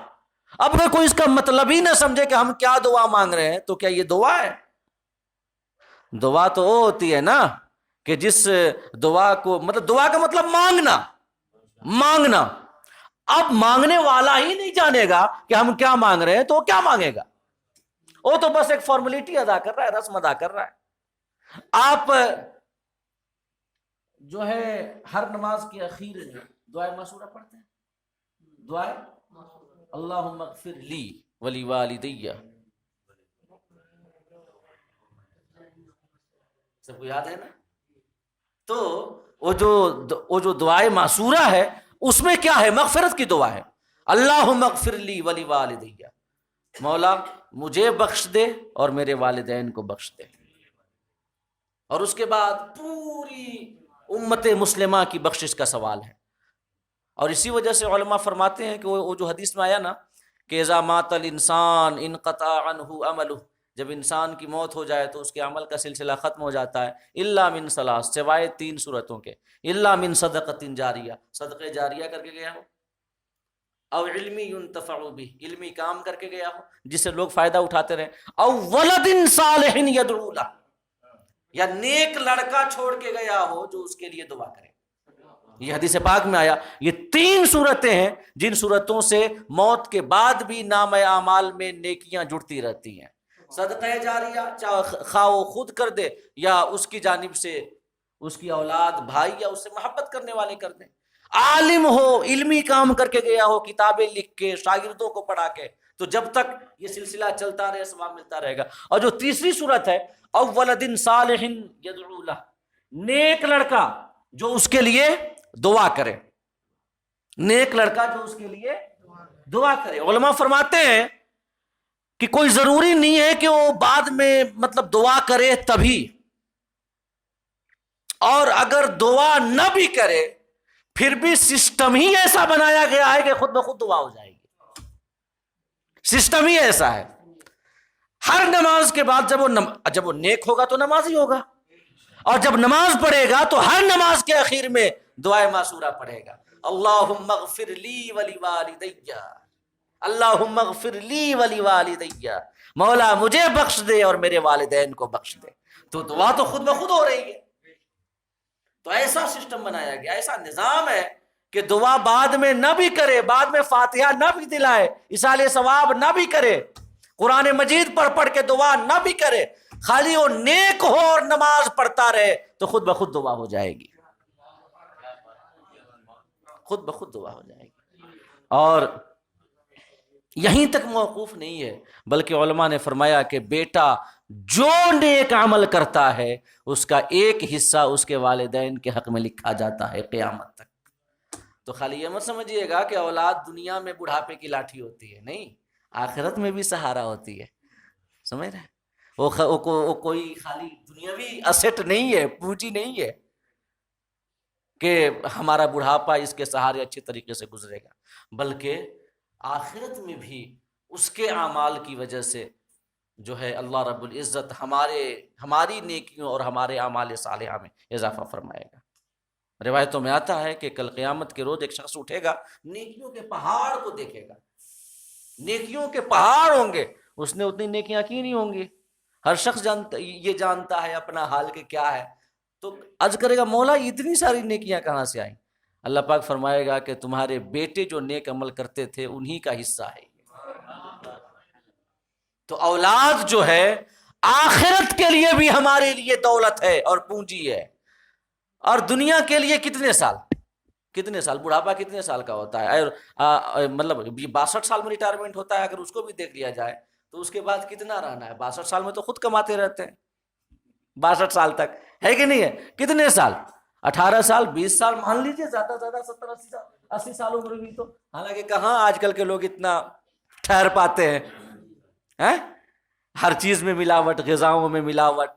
S1: اب اگر کوئی اس کا مطلب ہی نہ سمجھے کہ ہم کیا دعا مانگ رہے ہیں تو کیا یہ دعا ہے؟ دعا تو وہ ہوتی ہے نا کہ جس دعا کو مطلب دعا کا مطلب مانگنا. اب مانگنے والا ہی نہیں جانے گا کہ ہم کیا مانگ رہے ہیں تو وہ کیا مانگے گا، وہ تو بس ایک فارمیلٹی ادا کر رہا ہے، رسم ادا کر رہا ہے. آپ جو ہے ہر نماز کے اخیر میں دعائے معصورہ پڑھتے ہیں، دعائے اللہم اغفر لی ولی والدی، سب کو یاد ہے نا. تو وہ جو دعائے معصورہ ہے اس میں کیا ہے؟ مغفرت کی دعا ہے. اللہم اغفر لی ولی والدی، مولا مجھے بخش دے اور میرے والدین کو بخش دے. اور اس کے بعد پوری امت مسلمہ کی بخشش کا سوال ہے. اور اسی وجہ سے علماء فرماتے ہیں کہ وہ جو حدیث میں آیا نا کہ اذا مات الانسان انقطع عنہ عملہ، جب انسان کی موت ہو جائے تو اس کے عمل کا سلسلہ ختم ہو جاتا ہے، الا من ثلاث، سوائے 3 صورتوں کے، الا من صدقۃ جاریہ، صدقہ جاریہ کر کے گیا ہو، او علمی ينتفع به، علمی کام کر کے گیا ہو جس سے لوگ فائدہ اٹھاتے رہے، او ولد صالح يدعو له، یا نیک لڑکا چھوڑ کے گیا ہو جو اس کے لیے دعا کرے. یہ حدیث پاک میں آیا. یہ 3 صورتیں ہیں جن صورتوں سے موت کے بعد بھی نام اعمال میں نیکیاں جڑتی رہتی ہیں. صدقہ جاریہ چاہے خواہ وہ خود کر دے یا اس کی جانب سے اس کی اولاد بھائی یا اس سے محبت کرنے والے کر دیں. عالم ہو، علمی کام کر کے گیا ہو، کتابیں لکھ کے شاگردوں کو پڑھا کے، تو جب تک یہ سلسلہ چلتا رہے ثواب ملتا رہے گا. اور جو تیسری صورت ہے او ولد صالح يدعو له، نیک لڑکا جو اس کے لیے دعا کرے، نیک لڑکا جو اس کے لیے دعا کرے. علماء فرماتے ہیں کہ کوئی ضروری نہیں ہے کہ وہ بعد میں مطلب دعا کرے تبھی، اور اگر دعا نہ بھی کرے پھر بھی سسٹم ہی ایسا بنایا گیا ہے کہ خود بخود دعا ہو جائے گی. سسٹم ہی ایسا ہے. ہر نماز کے بعد جب وہ نیک ہوگا تو نماز ہی ہوگا، اور جب نماز پڑھے گا تو ہر نماز کے اخیر میں دعائے معصورہ پڑھے گا. اللہم اغفر لی ولوالدی، اللہم اغفر لی ولوالدی، مولا مجھے بخش دے اور میرے والدین کو بخش دے. تو دعا تو خود بخود ہو رہی ہے. تو ایسا سسٹم بنایا گیا، ایسا نظام ہے کہ دعا بعد میں نہ بھی کرے، بعد میں فاتحہ نہ بھی دلائے، اصالہ ثواب نہ بھی کرے، قرآن مجید پڑھ کے دعا نہ بھی کرے، خالی وہ نیک ہو اور نماز پڑھتا رہے تو خود بخود دعا ہو جائے گی، خود بخود دعا ہو جائے گی. اور یہیں تک موقوف نہیں ہے، بلکہ علماء نے فرمایا کہ بیٹا جو نیک عمل کرتا ہے اس کا ایک حصہ اس کے والدین کے حق میں لکھا جاتا ہے قیامت تک. تو خالی یہ مت سمجھیے گا کہ اولاد دنیا میں بڑھاپے کی لاٹھی ہوتی ہے، نہیں، آخرت میں بھی سہارا ہوتی ہے. سمجھ رہے ہیں؟ وہ کوئی خالی دنیاوی اسٹ نہیں ہے، پونجی نہیں ہے کہ ہمارا بڑھاپا اس کے سہارے اچھے طریقے سے گزرے گا، بلکہ آخرت میں بھی اس کے اعمال کی وجہ سے جو ہے اللہ رب العزت ہماری نیکیوں اور ہمارے اعمال صالحہ میں اضافہ فرمائے گا. روایتوں میں آتا ہے کہ کل قیامت کے روز ایک شخص اٹھے گا، نیکیوں کے پہاڑ کو دیکھے گا، نیکیوں کے پہاڑ ہوں گے، اس نے اتنی نیکیاں کی نہیں ہوں گی. ہر شخص یہ جانتا ہے اپنا حال کہ کیا ہے، تو عرض کرے گا مولا اتنی ساری نیکیاں کہاں سے آئیں؟ اللہ پاک فرمائے گا کہ تمہارے بیٹے جو نیک عمل کرتے تھے انہی کا حصہ ہے. تو اولاد جو ہے آخرت کے لیے بھی ہمارے لیے دولت ہے اور پونجی ہے. اور دنیا کے لیے کتنے سال بڑھاپا کتنے سال کا ہوتا ہے؟ مطلب 62 سال میں ریٹائرمنٹ ہوتا ہے. اگر اس کو بھی دیکھ لیا جائے تو اس کے بعد کتنا رہنا ہے؟ 62 سال میں تو خود کماتے رہتے ہیں، 62 سال تک ہے کہ نہیں ہے؟ کتنے سال؟ 18 سال 20 سال مان لیجئے، زیادہ سے زیادہ 70 80 سال عمر بھی. تو حالانکہ کہاں آج کل کے لوگ اتنا ٹھہر پاتے ہیں. ہر چیز میں ملاوٹ، غذاؤں میں ملاوٹ،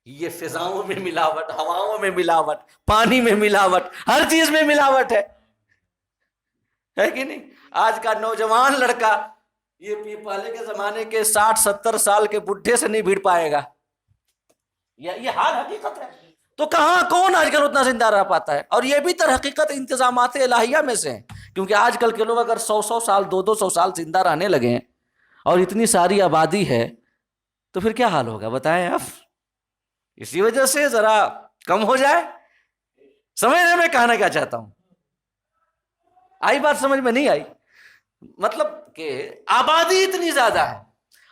S1: یہ فضاؤں میں ملاوٹ، ہواؤں میں ملاوٹ، پانی میں ملاوٹ، ہر چیز میں ملاوٹ ہے کہ نہیں؟ آج کا نوجوان لڑکا یہ پہلے کے زمانے کے 60-70 سال کے بڈھے سے نہیں بھیڑ پائے گا. یہ حال حقیقت ہے. تو کہاں کون آج کل اتنا زندہ رہ پاتا ہے؟ اور یہ بھی در حقیقت انتظامات الہیہ میں سے ہیں، کیونکہ آج کل کے لوگ اگر 100 سال 200 سال زندہ رہنے لگے ہیں اور اتنی ساری آبادی ہے تو پھر کیا حال ہوگا بتائیں آپ؟ اسی وجہ سے ذرا کم ہو جائے. سمجھ میں کہنا کیا چاہتا ہوں؟ آئی بات سمجھ میں؟ نہیں آئی؟ مطلب کہ آبادی اتنی زیادہ ہے،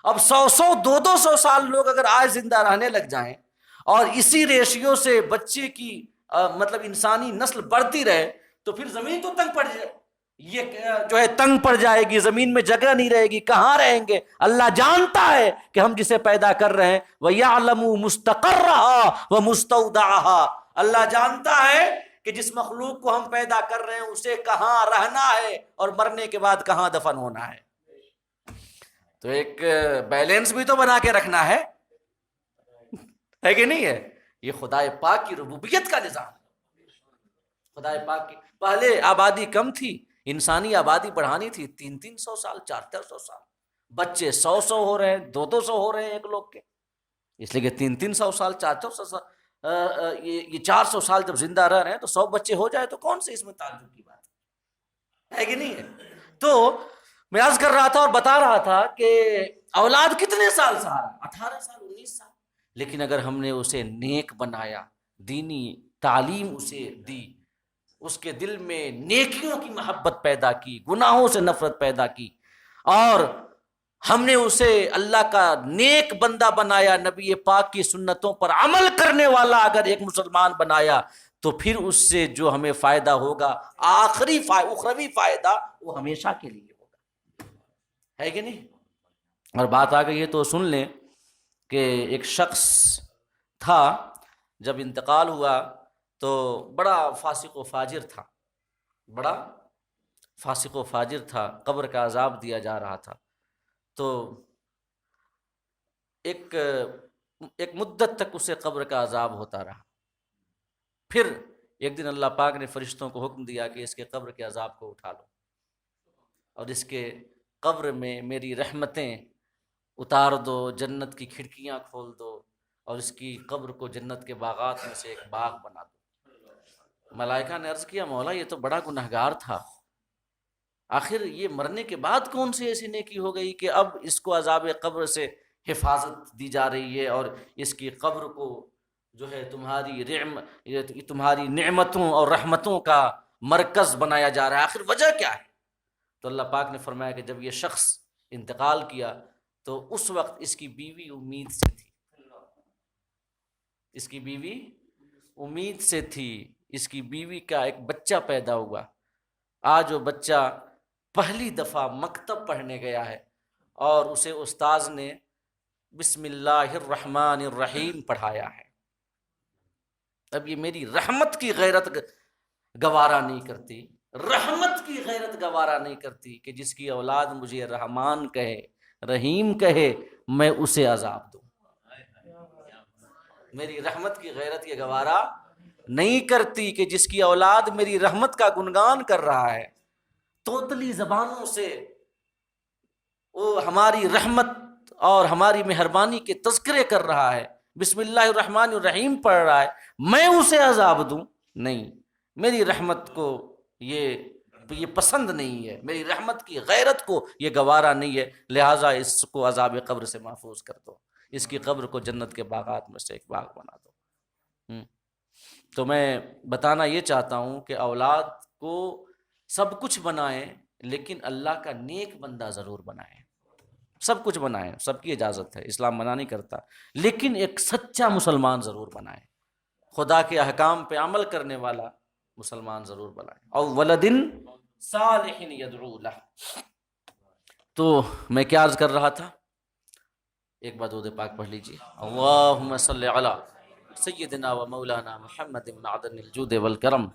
S1: اب 100-200 سال لوگ اگر آج زندہ رہنے لگ جائیں اور اسی ریشیو سے بچے کی مطلب انسانی نسل بڑھتی رہے تو پھر زمین تو تنگ پڑ جائے، یہ جو ہے تنگ پڑ جائے گی، زمین میں جگہ نہیں رہے گی، کہاں رہیں گے؟ اللہ جانتا ہے کہ ہم جسے پیدا کر رہے ہیں وَيَعْلَمُ مُسْتَقَرَّهَا وَمُسْتَوْدَعَهَا، اللہ جانتا ہے کہ جس مخلوق کو ہم پیدا کر رہے ہیں اسے کہاں رہنا ہے اور مرنے کے بعد کہاں دفن ہونا ہے. تو ایک بیلنس بھی تو بنا کے رکھنا ہے کہ نہیں ہے؟ یہ خدائے پاک کی ربوبیت کا نظام ہے. خدائے پاک کی پہلے آبادی کم تھی، انسانی آبادی بڑھانی تھی، 300 سال 400 سال، بچے 100 ہو رہے ہیں، 200 ہو رہے ہیں ایک لوگ کے، اس لیے کہ 300 سال 400 سال یہ 400 سال جب زندہ رہ رہے ہیں تو 100 بچے ہو جائے تو کون سے اس میں تعجب کی بات ہے کہ نہیں ہے؟ تو میں عرض کر رہا تھا اور بتا رہا تھا کہ اولاد کتنے سال سہارا؟ 18 سال 19 سال. لیکن اگر ہم نے اسے نیک بنایا، دینی تعلیم اسے دی، اس کے دل میں نیکیوں کی محبت پیدا کی، گناہوں سے نفرت پیدا کی، اور ہم نے اسے اللہ کا نیک بندہ بنایا، نبی پاک کی سنتوں پر عمل کرنے والا اگر ایک مسلمان بنایا، تو پھر اس سے جو ہمیں فائدہ ہوگا، آخری اخروی فائدہ، وہ ہمیشہ کے لیے ہوگا، ہے کہ نہیں؟ اور بات آ گئی ہے تو سن لیں کہ ایک شخص تھا، جب انتقال ہوا تو بڑا فاسق و فاجر تھا، قبر کا عذاب دیا جا رہا تھا. تو ایک ایک مدت تک اسے قبر کا عذاب ہوتا رہا. پھر ایک دن اللہ پاک نے فرشتوں کو حکم دیا کہ اس کے قبر کے عذاب کو اٹھا لو اور اس کے قبر میں میری رحمتیں اتار دو، جنت کی کھڑکیاں کھول دو اور اس کی قبر کو جنت کے باغات میں سے ایک باغ بنا دو. ملائکہ نے عرض کیا مولا یہ تو بڑا گنہگار تھا، آخر یہ مرنے کے بعد کون سی ایسی نیکی ہو گئی کہ اب اس کو عذاب قبر سے حفاظت دی جا رہی ہے اور اس کی قبر کو جو ہے تمہاری نعمتوں اور رحمتوں کا مرکز بنایا جا رہا ہے، آخر وجہ کیا ہے؟ تو اللہ پاک نے فرمایا کہ جب یہ شخص انتقال کیا تو اس وقت اس کی بیوی امید سے تھی، اس کی بیوی امید سے تھی، اس کی بیوی کا ایک بچہ پیدا ہوا. آج وہ بچہ پہلی دفعہ مکتب پڑھنے گیا ہے اور اسے استاذ نے بسم اللہ الرحمن الرحیم پڑھایا ہے. اب یہ میری رحمت کی غیرت گوارا نہیں کرتی، رحمت کی غیرت گوارا نہیں کرتی کہ جس کی اولاد مجھے رحمان کہے، رحیم کہے، میں اسے عذاب دوں. میری رحمت کی غیرت یہ گوارا نہیں کرتی کہ جس کی اولاد میری رحمت کا گنگان کر رہا ہے، توتلی زبانوں سے وہ ہماری رحمت اور ہماری مہربانی کے تذکرے کر رہا ہے، بسم اللہ الرحمن الرحیم پڑھ رہا ہے، میں اسے عذاب دوں؟ نہیں، میری رحمت کو یہ پسند نہیں ہے، میری رحمت کی غیرت کو یہ گوارا نہیں ہے، لہٰذا اس کو عذاب قبر سے محفوظ کر دو، اس کی قبر کو جنت کے باغات میں سے ایک باغ بنا دو. تو میں بتانا یہ چاہتا ہوں کہ اولاد کو سب کچھ بنائیں لیکن اللہ کا نیک بندہ ضرور بنائیں. سب کچھ بنائیں، سب کی اجازت ہے، اسلام منع نہیں کرتا، لیکن ایک سچا مسلمان ضرور بنائیں، خدا کے احکام پہ عمل کرنے والا مسلمان ضرور بنائیں. اور ولدن صالح یدعو لہ. تو میں کیا عرض کر رہا تھا؟ ایک بار درود پاک پڑھ لیجیے. اللہم صلی علی سیدنا و مولانا محمد بن عدن الجود والکرم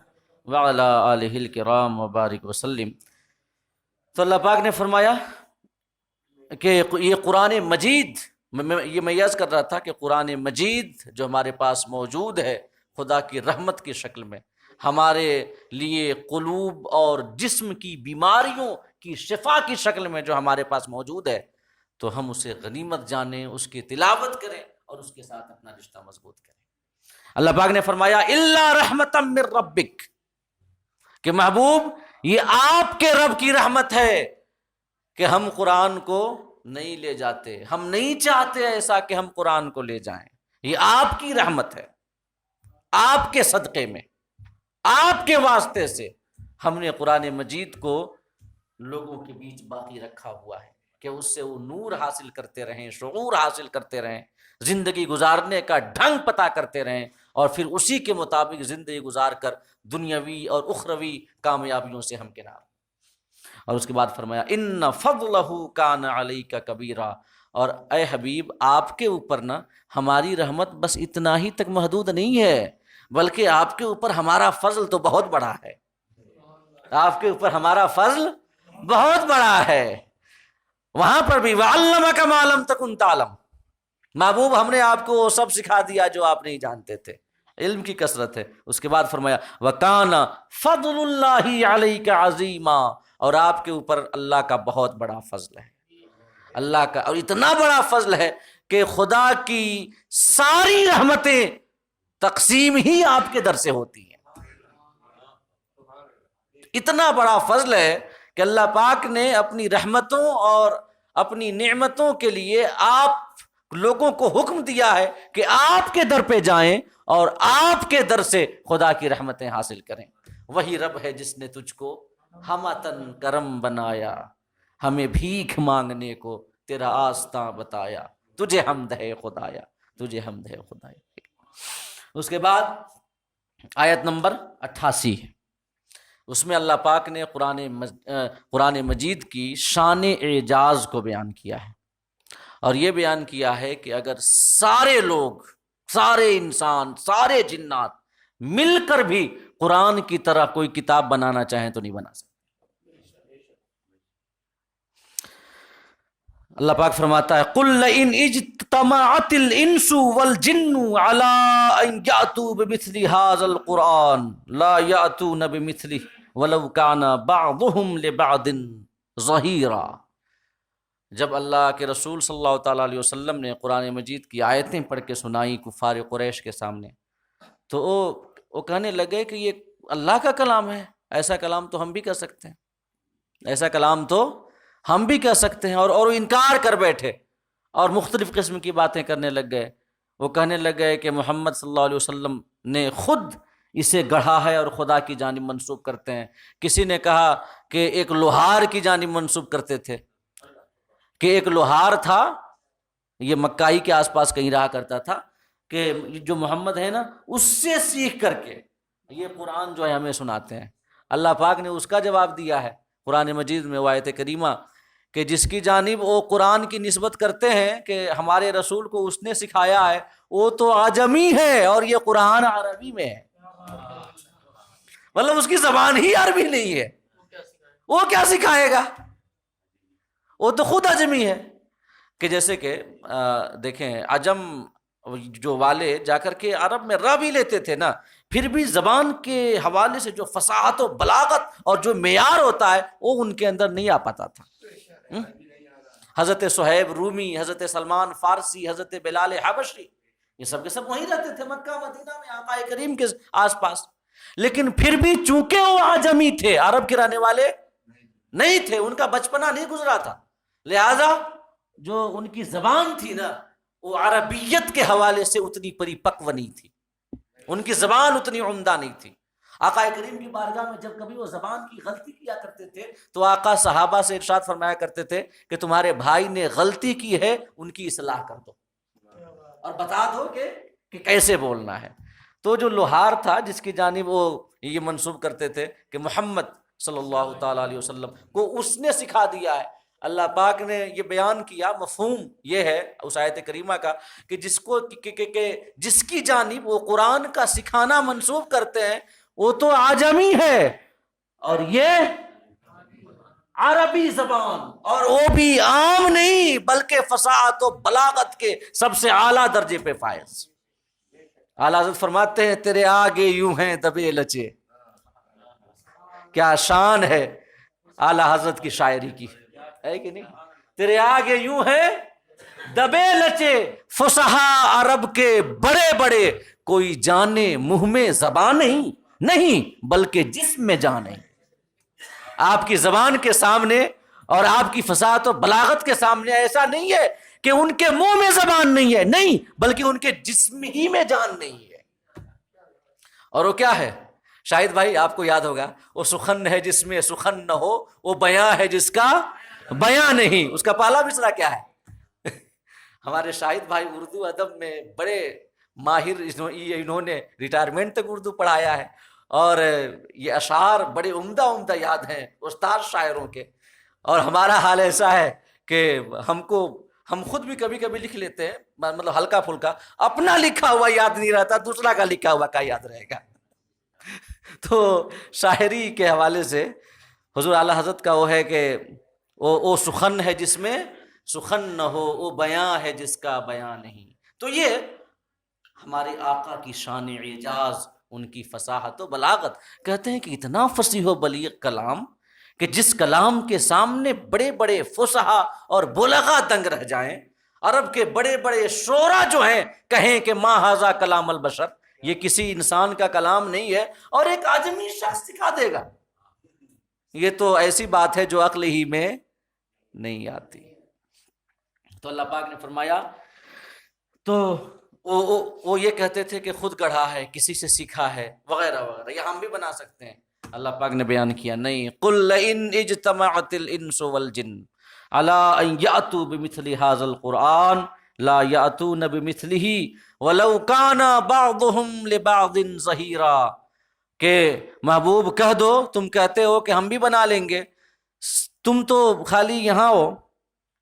S1: وعلی آلہ الکرام وبارک وسلم. تو اللہ پاک نے فرمایا کہ یہ قرآن مجید، یہ میں عرض کر رہا تھا کہ قرآن مجید جو ہمارے پاس موجود ہے خدا کی رحمت کی شکل میں، ہمارے لیے قلوب اور جسم کی بیماریوں کی شفا کی شکل میں جو ہمارے پاس موجود ہے، تو ہم اسے غنیمت جانیں، اس کی تلاوت کریں اور اس کے ساتھ اپنا رشتہ مضبوط کریں. اللہ پاک نے فرمایا الا رحمتا من ربک، کہ محبوب یہ آپ کے رب کی رحمت ہے کہ ہم قرآن کو نہیں لے جاتے، ہم نہیں چاہتے ایسا کہ ہم قرآن کو لے جائیں، یہ آپ کی رحمت ہے، آپ کے صدقے میں، آپ کے واسطے سے ہم نے قرآن مجید کو لوگوں کے بیچ باقی رکھا ہوا ہے کہ اس سے وہ نور حاصل کرتے رہیں، شعور حاصل کرتے رہیں، زندگی گزارنے کا ڈھنگ پتہ کرتے رہیں اور پھر اسی کے مطابق زندگی گزار کر دنیاوی اور اخروی کامیابیوں سے ہمکنار. اور اس کے بعد فرمایا ان فضلہ کان علیک کبیرا، اور اے حبیب آپ کے اوپر نا ہماری رحمت بس اتنا ہی تک محدود نہیں ہے، بلکہ آپ کے اوپر ہمارا فضل تو بہت بڑا ہے، آپ کے اوپر ہمارا فضل بہت بڑا ہے. وہاں پر بھی وَعَلَّمَكَ مَا لَمْ تَكُنْ تَعْلَمْ، محبوب ہم نے آپ کو وہ سب سکھا دیا جو آپ نہیں جانتے تھے، علم کی کثرت ہے. اس کے بعد فرمایا وَكَانَ فَضْلُ اللَّهِ عَلَيْكَ عَظِيمًا، اور آپ کے اوپر اللہ کا بہت بڑا فضل ہے، اللہ کا، اور اتنا بڑا فضل ہے کہ خدا کی ساری رحمتیں تقسیم ہی آپ کے در سے ہوتی ہیں. اتنا بڑا فضل ہے کہ اللہ پاک نے اپنی رحمتوں اور اپنی نعمتوں کے لیے آپ لوگوں کو حکم دیا ہے کہ آپ کے در پہ جائیں اور آپ کے در سے خدا کی رحمتیں حاصل کریں. وہی رب ہے جس نے تجھ کو ہمتن کرم بنایا، ہمیں بھیک مانگنے کو تیرا آستاں بتایا، تجھے حمد ہے خدایا، تجھے حمد ہے خدایا. اس کے بعد آیت نمبر 88، اس میں اللہ پاک نے قرآن مجید کی شان اعجاز کو بیان کیا ہے، اور یہ بیان کیا ہے کہ اگر سارے لوگ، سارے انسان، سارے جنات مل کر بھی قرآن کی طرح کوئی کتاب بنانا چاہیں تو نہیں بنا سکتے. اللہ پاک فرماتا ہے قل لئن اجتمعت الانس والجن على ان يأتوا بمثل هذا القرآن لا يأتون بمثله ولو كان بعضهم لبعض ظہیرا۔ جب اللہ کے رسول صلی اللہ تعالیٰ علیہ وسلم نے قرآن مجید کی آیتیں پڑھ کے سنائی کفار قریش کے سامنے، تو وہ کہنے لگے کہ یہ اللہ کا کلام ہے، ایسا کلام تو ہم بھی کر سکتے ہیں، ایسا کلام تو ہم بھی کہہ سکتے ہیں، اور وہ انکار کر بیٹھے اور مختلف قسم کی باتیں کرنے لگ گئے۔ وہ کہنے لگ گئے کہ محمد صلی اللہ علیہ وسلم نے خود اسے گڑھا ہے اور خدا کی جانب منسوب کرتے ہیں۔ کسی نے کہا کہ ایک لوہار کی جانب منسوب کرتے تھے، کہ ایک لوہار تھا، یہ مکائی کے آس پاس کہیں رہا کرتا تھا، کہ جو محمد ہے نا اس سے سیکھ کر کے یہ قرآن جو ہے ہمیں سناتے ہیں۔ اللہ پاک نے اس کا جواب دیا ہے قرآن مجید میں، آیت کریمہ، کہ جس کی جانب وہ قرآن کی نسبت کرتے ہیں کہ ہمارے رسول کو اس نے سکھایا ہے، وہ تو عجمی ہے اور یہ قرآن عربی میں ہے، مطلب اس کی زبان ہی عربی نہیں ہے، وہ کیا سکھائے گا، وہ تو خود عجمی ہے۔ کہ جیسے کہ دیکھیں عجم جو والے جا کر کے عرب میں رہ بھی لیتے تھے نا، پھر بھی زبان کے حوالے سے جو فصاحت و بلاغت اور جو معیار ہوتا ہے وہ ان کے اندر نہیں آ پاتا تھا۔ حضرت صہیب رومی، حضرت سلمان فارسی، حضرت بلال حبشی، یہ سب کے سب وہیں رہتے تھے مکہ مدینہ میں آقا کریم کے آس پاس، لیکن پھر بھی چونکہ وہ عجمی تھے، عرب کے رہنے والے نہیں تھے، ان کا بچپنا نہیں گزرا تھا، لہذا جو ان کی زبان تھی نا وہ عربیت کے حوالے سے اتنی پریپکو نہیں تھی، ان کی زبان اتنی عمدہ نہیں تھی۔ آقا کریم کی بارگاہ میں جب کبھی وہ زبان کی غلطی کیا کرتے تھے تو آقا صحابہ سے ارشاد فرمایا کرتے تھے کہ تمہارے بھائی نے غلطی کی ہے، ان کی اصلاح کر دو اور بتا دو کہ کیسے بولنا ہے۔ تو جو لوہار تھا جس کی جانب وہ یہ منسوب کرتے تھے کہ محمد صلی اللہ تعالیٰ علیہ وسلم کو اس نے سکھا دیا ہے، اللہ پاک نے یہ بیان کیا، مفہوم یہ ہے اس آیت کریمہ کا کہ جس کی جانب وہ قرآن کا سکھانا منسوب کرتے ہیں وہ تو عجمی ہے اور یہ عربی زبان، اور وہ بھی عام نہیں بلکہ فصاحت و بلاغت کے سب سے اعلیٰ درجے پہ فائز۔ اعلیٰ حضرت فرماتے ہیں تیرے آگے یوں ہیں دبے لچے، کیا شان ہے اعلیٰ حضرت کی شاعری کی، ہے کہ نہیں؟ تیرے آگے یوں ہیں دبے لچے فصحا عرب کے بڑے بڑے، کوئی جانے منہ میں زبان نہیں بلکہ جسم میں جان ہے۔ آپ کی زبان کے سامنے اور آپ کی فصاحت و بلاغت کے سامنے ایسا نہیں ہے کہ ان کے منہ میں زبان نہیں ہے، نہیں بلکہ ان کے جسم ہی میں جان نہیں ہے۔ اور وہ کیا ہے شاہد بھائی، آپ کو یاد ہوگا، وہ سخن ہے جس میں سخن نہ ہو، وہ بیاں ہے جس کا بیاں نہیں، اس کا پہلا مصرع کیا ہے؟ ہمارے شاہد بھائی اردو ادب میں بڑے ماہر، انہوں نے ریٹائرمنٹ تک اردو پڑھایا ہے، اور یہ اشعار بڑے عمدہ یاد ہیں استاد شاعروں کے۔ اور ہمارا حال ایسا ہے کہ ہم خود بھی کبھی کبھی لکھ لیتے ہیں، مطلب ہلکا پھلکا، اپنا لکھا ہوا یاد نہیں رہتا، دوسرا کا لکھا ہوا کا یاد رہے گا۔ تو شاعری کے حوالے سے حضور اعلیٰ حضرت کا وہ ہے کہ وہ سخن ہے جس میں سخن نہ ہو، وہ بیاں ہے جس کا بیاں نہیں۔ تو یہ ہمارے آقا کی شان اعجاز، ان کی فصاحت و بلاغت، کہتے ہیں کہ اتنا فصیح و بلیغ کلام کہ جس کلام کے سامنے بڑے بڑے فصحا اور بلغا دنگ رہ جائیں، عرب کے بڑے بڑے شعرا جو ہیں کہیں کہ ما ھذا کلام البشر، یہ کسی انسان کا کلام نہیں ہے، اور ایک عجمی شخص سکھا دے گا، یہ تو ایسی بات ہے جو عقل ہی میں نہیں آتی۔ تو اللہ پاک نے فرمایا، تو وہ یہ کہتے تھے کہ خود گڑھا ہے، کسی سے سیکھا ہے، وغیرہ وغیرہ، یہ ہم بھی بنا سکتے ہیں۔ اللہ پاک نے بیان کیا نہیں، قل لئن اجتمعت الانس والجن علی ان یأتوا بمثل ھذا القرآن لا یأتون بمثلہ ولو کان بعضهم لبعض ظہیرا، کہ محبوب کہہ دو، تم کہتے ہو کہ ہم بھی بنا لیں گے، تم تو خالی یہاں ہو،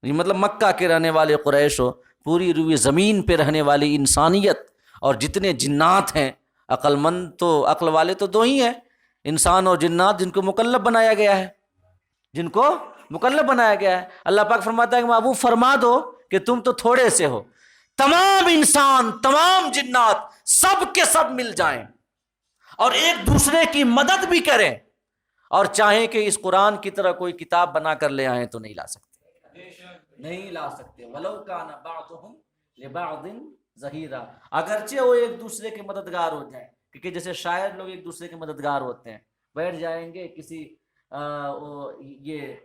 S1: مطلب مکہ کے رہنے والے قریش ہو، پوری روئی زمین پہ رہنے والی انسانیت اور جتنے جنات ہیں، عقل مند تو عقل والے تو دو ہی ہیں، انسان اور جنات، جن کو مکلف بنایا گیا ہے، جن کو مکلف بنایا گیا ہے. اللہ پاک فرماتا ہے کہ محبوب فرما دو کہ تم تو تھوڑے سے ہو، تمام انسان، تمام جنات سب کے سب مل جائیں اور ایک دوسرے کی مدد بھی کریں اور چاہیں کہ اس قرآن کی طرح کوئی کتاب بنا کر لے آئیں تو نہیں لا سکتے، نہیں لا سکتے. وَلَوْ كَانَ بَعْضُهُمْ لِبَعْضٍ ظَهِيرًا، اگرچہ وہ ایک دوسرے کے مددگار ہو جائیں. کیونکہ جیسے شاعر لوگ ایک دوسرے کے مددگار ہوتے ہیں، بیٹھ جائیں گے کسی یہ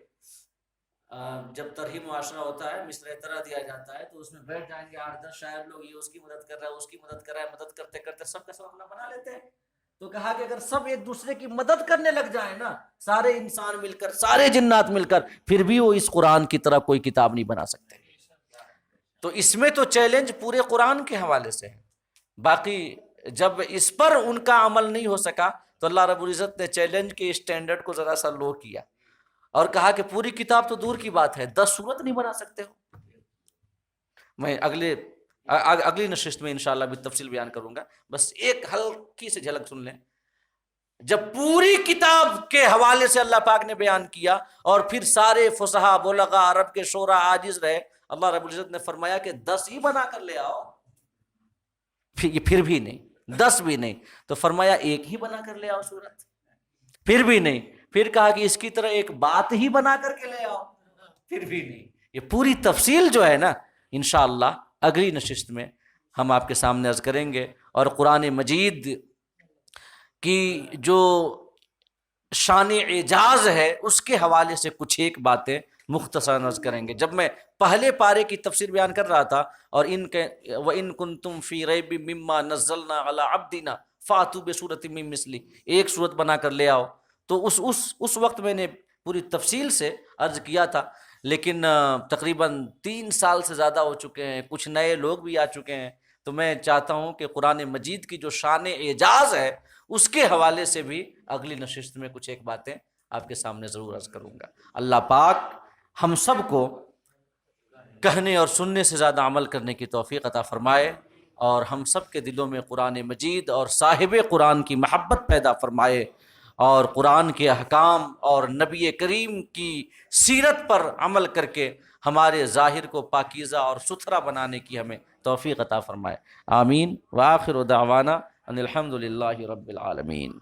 S1: جب طرح معاشرہ ہوتا ہے، مصرع طرح دیا جاتا ہے، تو اس میں بیٹھ جائیں گے 8-10 شاعر لوگ، یہ اس کی مدد کر رہا ہے، اس کی مدد کر رہا ہے، مدد کرتے کرتے سب کا سب اپنا بنا لیتے ہیں. تو کہا کہ اگر سب ایک دوسرے کی مدد کرنے لگ جائیں نا، سارے انسان مل کر، سارے جنات مل کر، پھر بھی وہ اس قرآن کی طرح کوئی کتاب نہیں بنا سکتے. تو اس میں تو چیلنج پورے قرآن کے حوالے سے ہے. باقی جب اس پر ان کا عمل نہیں ہو سکا تو اللہ رب العزت نے چیلنج کے اسٹینڈرڈ کو ذرا سا لو کیا اور کہا کہ پوری کتاب تو دور کی بات ہے، 10 سورت نہیں بنا سکتے ہو. میں اگلی نشست میں انشاءاللہ بھی تفصیل بیان کروں گا، بس ایک ہلکی سے جھلک سن لیں. جب پوری کتاب کے حوالے سے اللہ پاک نے بیان کیا اور پھر سارے فصحا بلغا عرب کے شعراء عاجز رہے، اللہ رب العزت نے فرمایا کہ 10 ہی بنا کر لے آؤ. پھر بھی نہیں، 10 بھی نہیں، تو فرمایا ایک ہی بنا کر لے آؤ سورت. پھر بھی نہیں، پھر کہا کہ اس کی طرح ایک بات ہی بنا کر کے لے آؤ. پھر بھی نہیں. یہ پوری تفصیل جو ہے نا، انشاءاللہ اگلی نشست میں ہم آپ کے سامنے عرض کریں گے. اور قرآن مجید کی جو شان اعجاز ہے اس کے حوالے سے کچھ ایک باتیں مختصر عرض کریں گے. جب میں پہلے پارے کی تفسیر بیان کر رہا تھا، اور وَإِن كُنتُمْ فِي رَيْبٍ مِّمَّا نَزَّلْنَا عَلَىٰ عَبْدِنَا فَأْتُوا بِسُورَةٍ مِّن مِّثْلِهِ، ایک سورت بنا کر لے آؤ. تو اس وقت میں نے پوری تفصیل سے عرض کیا تھا، لیکن تقریباً 3 سال سے زیادہ ہو چکے ہیں، کچھ نئے لوگ بھی آ چکے ہیں. تو میں چاہتا ہوں کہ قرآن مجید کی جو شان اعجاز ہے اس کے حوالے سے بھی اگلی نشست میں کچھ ایک باتیں آپ کے سامنے ضرور عرض کروں گا. اللہ پاک ہم سب کو کہنے اور سننے سے زیادہ عمل کرنے کی توفیق عطا فرمائے، اور ہم سب کے دلوں میں قرآن مجید اور صاحب قرآن کی محبت پیدا فرمائے، اور قرآن کے احکام اور نبی کریم کی سیرت پر عمل کر کے ہمارے ظاہر کو پاکیزہ اور ستھرا بنانے کی ہمیں توفیق عطا فرمائے. آمین. وآخر دعوانا ان الحمد للہ رب العالمین.